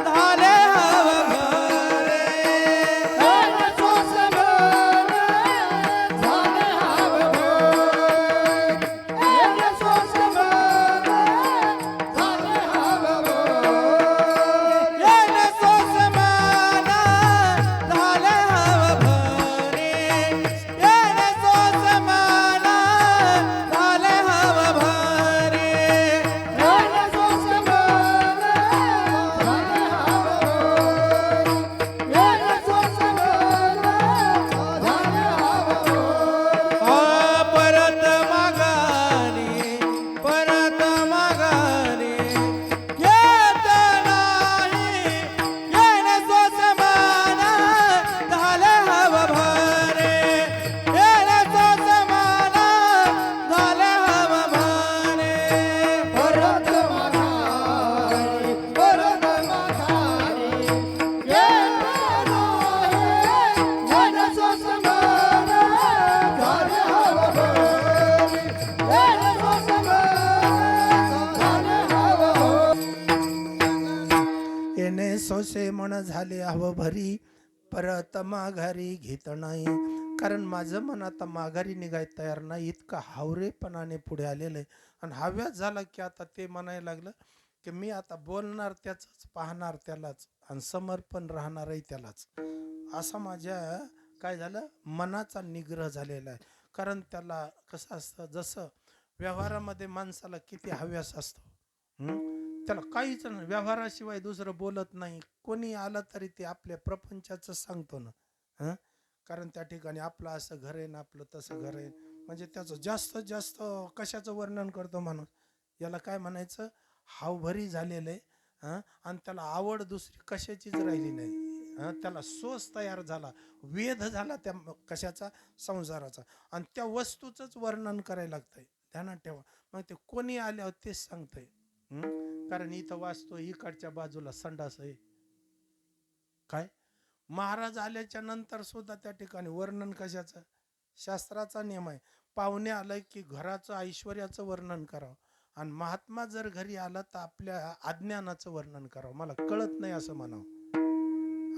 झाले अवभारी. येणे सोसमान झाले अवभारी. येणे सोसमान झाले अवभारी. येणे सोसमान झाले अवभारी. येणे सोसमान झाले अवभारी. येणे सोसमान झाले अवभारी. येणे सोसमान झाले अवभारी. परत मागानी, परत मागानी येत नाही. येणे सोसमान झाले अवभारी. येणे सोसमान झाले अवभारी. परत मागानी, परत मागानी येत नाही. येणे सोसमान झाले अवभारी. येणे सोसमान झाले अवभारी. येणे सोसे मन झाले हवं भरी, परत माघारी घेत नाही. कारण माझं मन आता माघारी निघाय तयार नाही, इतका हावरेपणाने पुढे आलेलं आहे. आणि हव्यास झाला की आता ते म्हणायला लागलं की मी आता बोलणार त्याच, पाहणार त्यालाच आणि समर्पण राहणारही त्यालाच. असा माझ्या काय झालं, मनाचा निग्रह झालेला आहे. कारण त्याला कसं असतं, जसं व्यवहारामध्ये माणसाला किती हव्यास असतो, त्याला काहीच नाही, व्यवहाराशिवाय दुसरं बोलत नाही. कोणी आलं तरी ते आपल्या प्रपंचाचं सांगतो ना. कारण त्या ठिकाणी आपलं असं घर आहे ना, आपलं तसं घर आहे, म्हणजे त्याचं जास्त जास्त कशाचं वर्णन करतो माणूस, याला काय म्हणायचं, हावभरी झालेलं आहे. आणि त्याला आवड दुसरी कशाचीच राहिली नाही. त्याला सोस तयार झाला, वेध झाला त्या कशाचा, संसाराचा. आणि त्या वस्तूचंच वर्णन करायला लागतंय. ध्यानात ठेवा. मग ते कोणी आल्यावर तेच सांगतंय. कारण इथं वाचतो इकडच्या बाजूला संडास आहे. काय महाराज आल्याच्या नंतर सुद्धा त्या ठिकाणी वर्णन कशाचं, शास्त्राचा नियम आहे. पाहुणे आलं की घराचं ऐश्वर्याचं वर्णन करावं आणि महात्मा जर घरी आला तर आपल्या अज्ञानाचं वर्णन करावं, मला कळत नाही असं म्हणावं.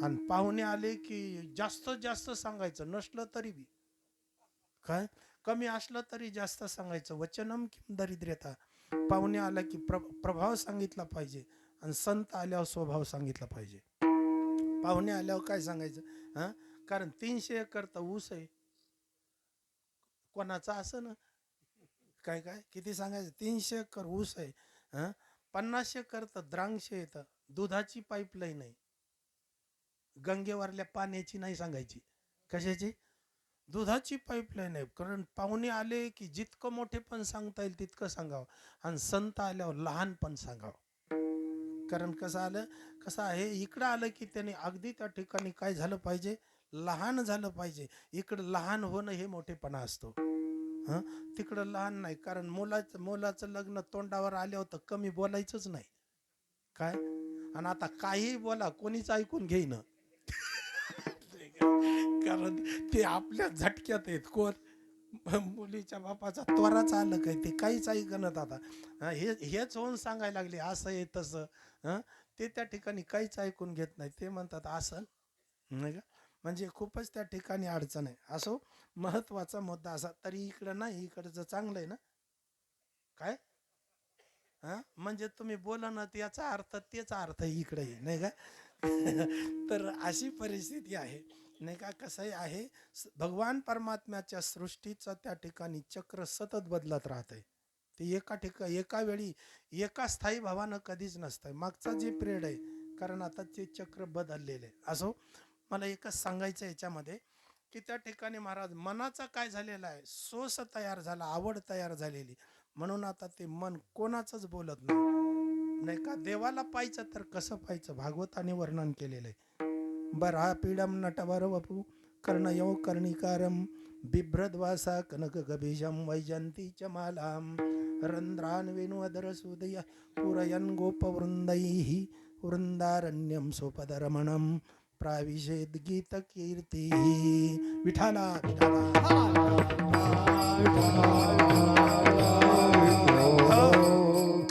आणि पाहुणे आले की जास्त जास्त सांगायचं, नसलं तरी बी. काय कमी असलं तरी जास्त सांगायचं. वचनम किम दरिद्रता. पाहुणे आला की प्रभाव सांगितला पाहिजे आणि संत आल्यावर स्वभाव सांगितला पाहिजे. पाहुणे आल्यावर काय सांगायचं? हां, कारण 300 एकर तर ऊस आहे. कोणाचा असं ना काय काय किती सांगायचं? 300 एकर ऊस आहे. हां, 50 एकर तर द्राक्ष येतं. दुधाची पाईपलाईन आहे. गंगेवरल्या पाण्याची नाही सांगायची. कशाची? दुधाची पाईपलाईन आहे. कारण पाहुणे आले की जितकं मोठे पण सांगता येईल तितकं सांगावं आणि संत आल्यावर लहान पण सांगावं. कारण कसं आहे, इकडं आलं की त्याने अगदी त्या ठिकाणी काय झालं पाहिजे? लहान झालं पाहिजे. इकडं लहान होणं हे मोठेपणा असतो. हं, तिकडं लहान नाही. कारण मुलाचं लग्न तोंडावर आल्यावर तर कमी बोलायचंच नाही. काय? आणि आता काही बोला कोणीच ऐकून घेईन. कारण ते आपल्या झटक्यात आहेत. कोण? मुलीच्या बापाचा त्वराच आलं काय ते काहीच ऐकणत आता. हेच होऊन सांगायला लागले असं आहे तसं. ते त्या ठिकाणी काहीच ऐकून घेत नाही. ते म्हणतात असं नाही का. म्हणजे खूपच त्या ठिकाणी अडचण आहे. असो, महत्वाचा मुद्दा असा. तरी इकडं नाही, इकडचं चांगलं आहे ना. काय? म्हणजे तुम्ही बोला ना याचा अर्थ तेच अर्थ इकडे नाही का. तर अशी परिस्थिती आहे नाही का. कसं आहे, भगवान परमात्म्याच्या सृष्टीचं त्या ठिकाणी चक्र सतत बदलत राहतंय. ते एका वेळी एका स्थायी भावानं कधीच नसतंय. मागचा जे पिरियड आहे, कारण आता ते चक्र बदललेलं आहे. असो, मला एकच सांगायचं याच्यामध्ये की त्या ठिकाणी महाराज मनाचा काय झालेला आहे, सोस तयार झाला, आवड तयार झालेली. म्हणून आता ते मन कोणाचंच बोलत नाही का. देवाला पाहायचं तर कसं पाहायचं भागवताने वर्णन केलेलं आहे. बरा पीडम नटवर वपू कर्णयो कर्णिकारम बिभ्रद्वासा कनक गभीजम वैजंती च मालाम रंध्रान वेणुअदर सुदय पुरयन गोपवृंदैः वृंदारण्यम सोपदरमणम प्राविशेद गीत कीर्ती. विठाला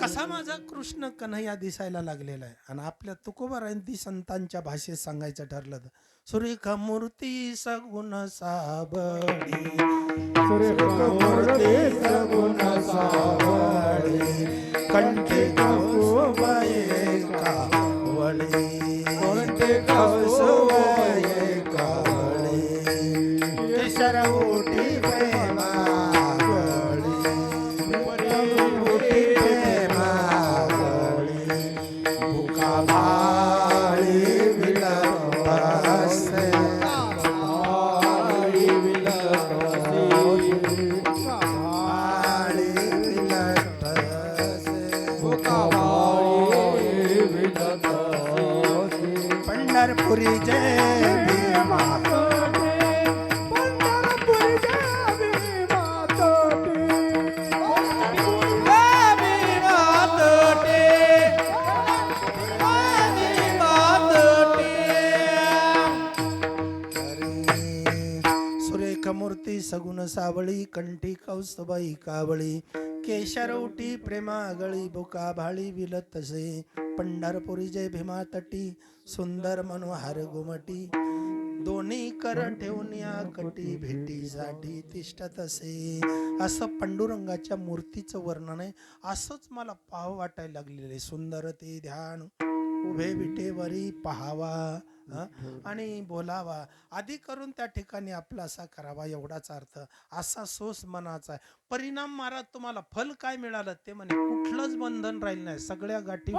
कसा माझा कृष्ण कन्हैया दिसायला लागलेला आहे. आणि आपल्या तुकोबारायांनी संतांच्या भाषेत सांगायचं ठरलं तर सुरेख मूर्ती सगुण साबळी, सुरेख मूर्ती सगुण साबळी, कंठी कौसुभये कावळी, कंठी कौसुभये कावळी, केशर ओटी पंढरपुरी जय भीमा तोटे, पंढरपुरी जय भीमा तोटे, जय भीमा तोटे, भीमा तोटे. सुरेख मूर्ती सगुण सावळी, कंठी कौस्तुभई कावळी, केशरवटी प्रेमागळी, बुका भाळी विलतसे, पंढरपुरी जय भीमा तटी, सुंदर मनोहर गुमटी, दोन्ही कर ठेवून या कटी, भेटीसाठी तिष्ठत असे. असं पांडुरंगाच्या मूर्तीचं वर्णन आहे. असंच मला पाहावं वाटायला लागलेले. सुंदर ते ध्यान उभे विटेवरी पहावा आणि बोलावा, आधी करून त्या ठिकाणी आपला असा करावा, एवढाच अर्थ. असा सोस मनाचा आहे. परिणाम महाराज तुम्हाला फल काय मिळालं ते म्हणे कुठलंच बंधन राहिलं नाही. सगळ्या गाठी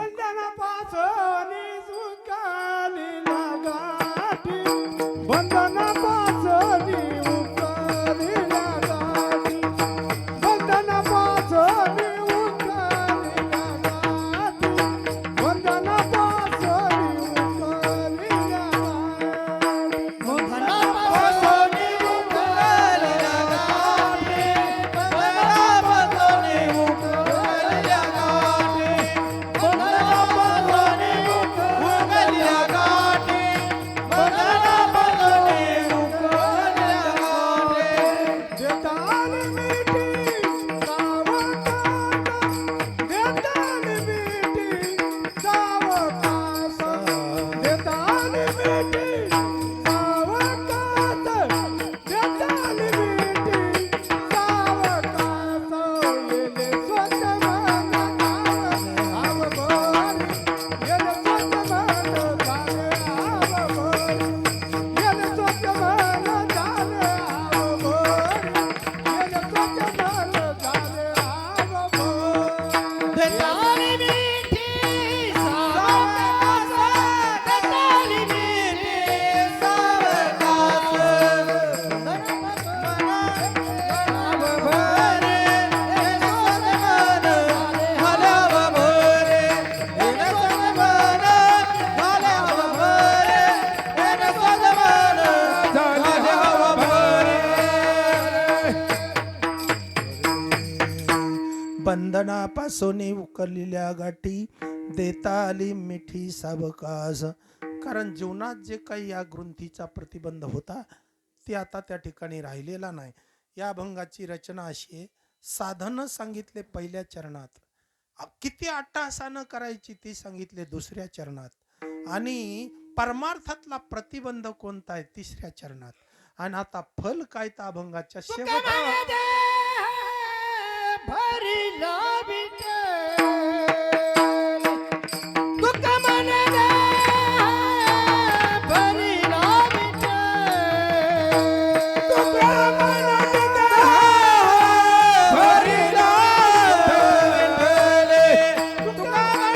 चंदनापासून उकळलेल्या गाठी देता आली मिठी सावकाश. कारण जीवनात जे काही या ग्रंथीचा प्रतिबंध होता ते आता त्या ठिकाणी राहिलेला नाही. या अभंगाची रचना अशी आहे. साधन सांगितले पहिल्या चरणात, किती अट्टहासानं करायची ती सांगितले दुसऱ्या चरणात, आणि परमार्थातला प्रतिबंध कोणता आहे तिसऱ्या चरणात, आणि आता फल काय तर अभंगाच्या शेवट. भरिला विठ्ठल तुका मन दे भरिला विठ्ठल तुका मन दे भरिला विठ्ठल तुका मन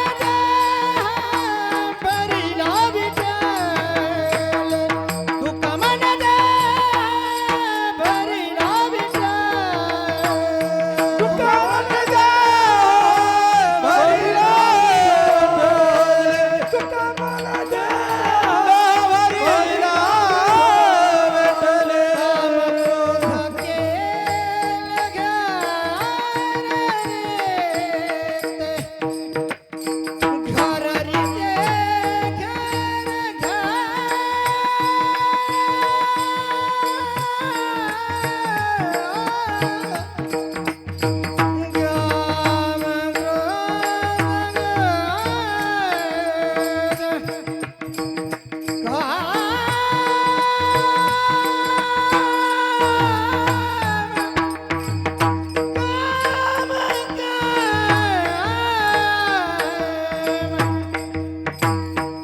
दे भरिला विठ्ठल तुका मन दे भरिला विठ्ठल तुका मन दे भरिला विठ्ठल तुका मन दे भरिला विठ्ठल तुका मन दे भरिला विठ्ठल धके घर रे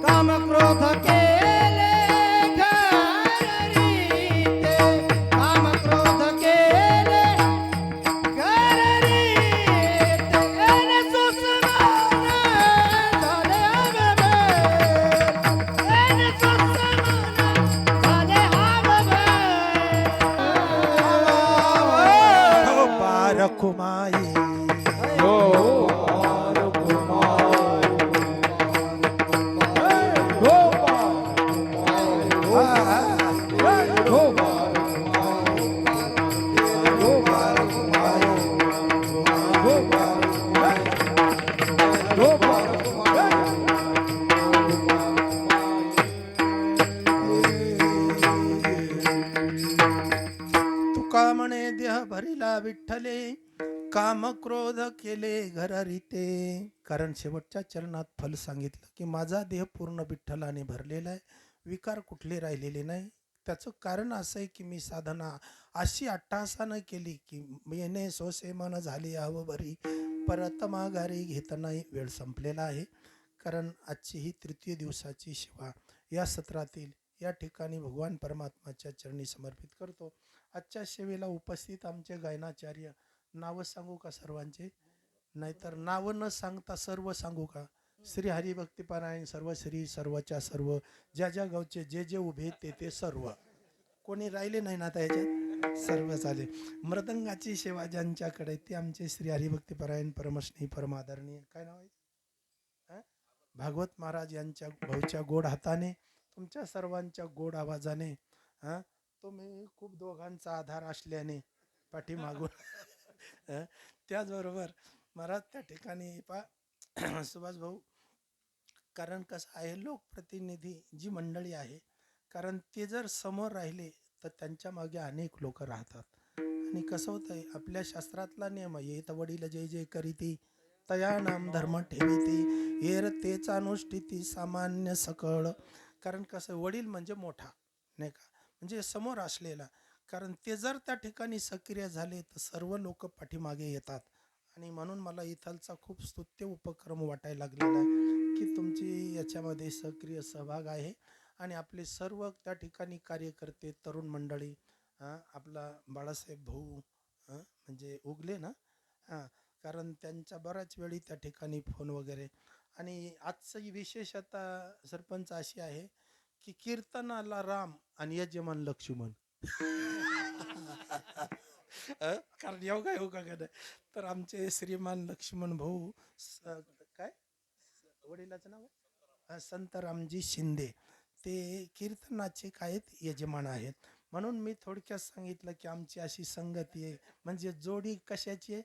काम क्रोध केले घरीते काम क्रोध केले घरीते एने सुसमान झाले हवे एने सुसमान झाले हवे हो पार कुमाई, तुका म्हणे देह भरिला विठ्ठले, काम क्रोध केले घररिते. कारण शेवटच्या चरणात फल सांगितलं की माझा देह पूर्ण विठ्ठलाने भरलेला आहे, विकार कुठले राहिलेले नाही. त्याचं कारण असं आहे की मी साधना अशी अट्टहासानं केली की येणे सोसे मन झाले हवं भरी, परत माघारी घेत नाही. वेळ संपलेला आहे. कारण आजची ही तृतीय दिवसाची सेवा या सत्रातील या ठिकाणी भगवान परमात्माच्या चरणी समर्पित करतो. आजच्या सेवेला उपस्थित आमचे गायनाचार्य, नावं सांगू का सर्वांचे? नाहीतर नावं न सांगता सर्व सांगू का? श्री हरिभक्तीपरायण सर्व श्री सर्वच्या सर्व, ज्या ज्या गावचे जे जे उभे ते सर्व, कोणी राहिले नाही ना आता याच्यात, सर्व झाले. मृदंगाची सेवा ज्यांच्याकडे ते आमचे श्री हरिभक्तीपरायण परमस्नेही परमादरणीय काय नाव आहे, भागवत महाराज यांच्या भाऊच्या गोड हाताने, तुमच्या सर्वांच्या गोड आवाजाने, तुम्ही खूप दोघांचा आधार असल्याने पाठीमागून त्याचबरोबर महाराज त्या ठिकाणी सुभाष भाऊ, कारण कसं आहे लोकप्रतिनिधी जी मंडळी आहे, कारण ते जर समोर राहिले तर त्यांच्या मागे अनेक लोक राहतात. आणि कसं होतंय आपल्या शास्त्रातला नियम आहे, येत वडील जय जय करीती तया नाम धर्म ठेवीती येर तेच अनुष्ठिती सामान्य सकळ. कारण कसं वडील म्हणजे मोठा नाही का, म्हणजे समोर असलेला. कारण ते जर त्या ठिकाणी सक्रिय झाले तर सर्व लोक पाठीमागे येतात. आणि म्हणून मला इथलचा खूप स्तुत्य उपक्रम वाटायला लागलेला आहे की तुमची याच्यामध्ये सक्रिय सहभाग आहे. आणि आपले सर्व त्या ठिकाणी कार्यकर्ते तरुण मंडळी, आपला बाळासाहेब भाऊ म्हणजे उगले ना, कारण त्यांच्या बऱ्याच वेळी त्या ठिकाणी फोन वगैरे. आणि आजची विशेषता सरपंच अशी आहे की कीर्तनाला राम आणि यजमान लक्ष्मण कारण योगा तर आमचे श्रीमान लक्ष्मण भाऊ काय वडिलाचं नाव आहे संत रामजी शिंदे, ते कीर्तनाचे काय यजमान आहेत. म्हणून मी थोडक्यात सांगितलं की आमची अशी संगती आहे, म्हणजे जोडी कशाची आहे?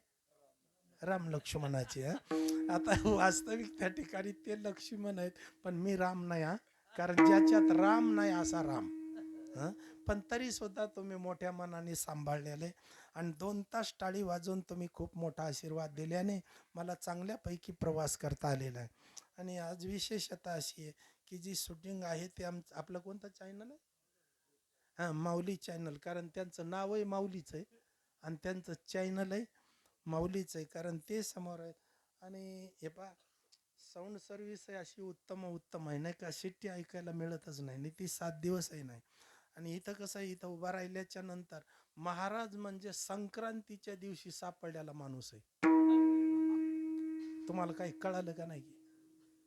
राम लक्ष्मणाची. आता वास्तविक त्या ठिकाणी ते लक्ष्मण आहेत, पण मी राम नाही हा, कारण ज्याच्यात राम नाही असा राम. हं? पण तरी सुद्धा तुम्ही मोठ्या मनाने सांभाळलेले आणि 2 तास टाळी वाजवून तुम्ही खूप मोठा आशीर्वाद दिल्याने मला चांगल्यापैकी प्रवास करता आलेला आहे. आणि आज विशेषता अशी आहे की जी शूटिंग आहे ते आपलं कोणतं चॅनल आहे? हां, माऊली चॅनल. कारण त्यांचं नावही माऊलीच आहे आणि त्यांचं चॅनल आहे माऊलीच आहे, कारण ते समोर आहेत. आणि हे पहा, साऊंड सर्व्हिस आहे अशी उत्तम उत्तम आहे, नाही का? शिट्टी ऐकायला मिळतच नाही, आणि ती 7 दिवसही नाही. आणि इथं कसं आहे, इथं उभा राहिल्याच्या नंतर महाराज म्हणजे संक्रांतीच्या दिवशी सापडलेला माणूस आहे. तुम्हाला काही कळालं का नाही?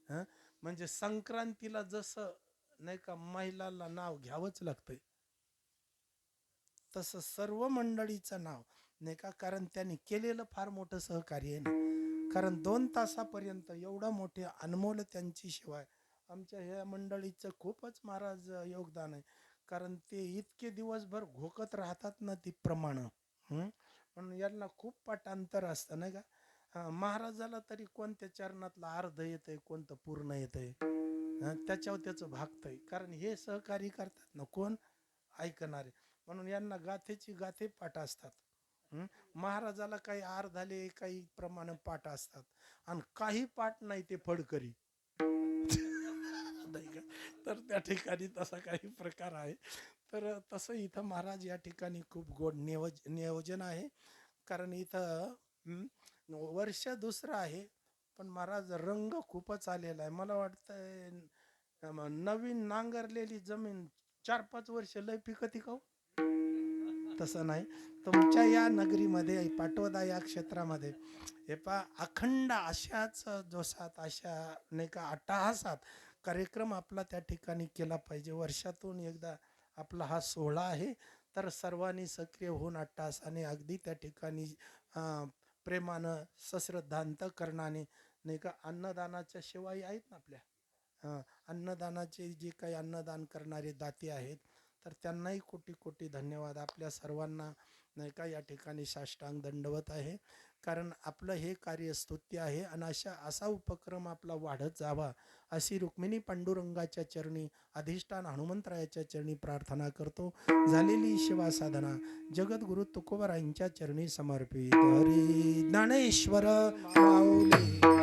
हं? म्हणजे संक्रांतीला जसं नाही का महिलाला नाव घ्यावंच लागतंय, तसं सर्व मंडळीचं नाव नाही का, कारण त्यांनी केलेलं फार मोठं सहकार्य आहे ना. कारण 2 तासापर्यंत एवढा मोठे अनमोल त्यांची शिवाय आमच्या ह्या मंडळीचं खूपच महाराज योगदान आहे. कारण ते इतके दिवसभर घोकत राहतात ना ती प्रमाणं. म्हणून यांना खूप पाठांतर असतं नाही का. महाराजाला तरी कोणत्या चरणातलं अर्ध येतंय, कोणतं पूर्ण येतंय, त्याच्यावर त्याचं भागतंय, कारण हे सहकार्य करतात ना कोण? ऐकणारे. म्हणून यांना गाथेची गाथे पाठ असतात. महाराजाला काही अर्धाले काही प्रमाणे पाठ असतात, आणि काही पाठ नाही ते फडकरी. नाही का? तर त्या ठिकाणी तसा काही प्रकार आहे. तर तसं इथं महाराज या ठिकाणी खूप गोड नियोजन आहे. कारण इथं वर्ष दुसरं आहे, पण महाराज रंग खूपच आलेला आहे. मला वाटतंय नवीन नांगरलेली जमीन 4-5 वर्ष लय पिकती का हो? तसं नाही. तुमच्या या नगरीमध्ये पाटोदा या क्षेत्रामध्ये हे पा अखंड अशाच जोशात, अशा नाही का अट्टहासात कार्यक्रम आपला त्या ठिकाणी केला पाहिजे. वर्षातून एकदा आपला हा सोहळा आहे, तर सर्वांनी सक्रिय होऊन अट्टहासाने अगदी त्या ठिकाणी प्रेमानं सश्रद्धांत करणाने नाही का, अन्नदानाच्या सेवाही आहेत ना आपल्या. अन्नदानाचे जे काही अन्नदान करणारे दाते आहेत, तर त्यांनाही कोटी कोटी धन्यवाद. आपल्या सर्वांना नाही का या ठिकाणी साष्टांग दंडवत आहे. कारण आपलं हे कार्य स्तुत्य आहे, आणि असा उपक्रम आपला वाढत जावा अशी रुक्मिणी पांडुरंगाच्या चरणी, अधिष्ठान हनुमंतरायाच्या चरणी प्रार्थना करतो. झालेली शिवा साधना जगद्गुरु तुकोबरायांच्या चरणी समर्पित. हरी ज्ञानेश्वर माऊली.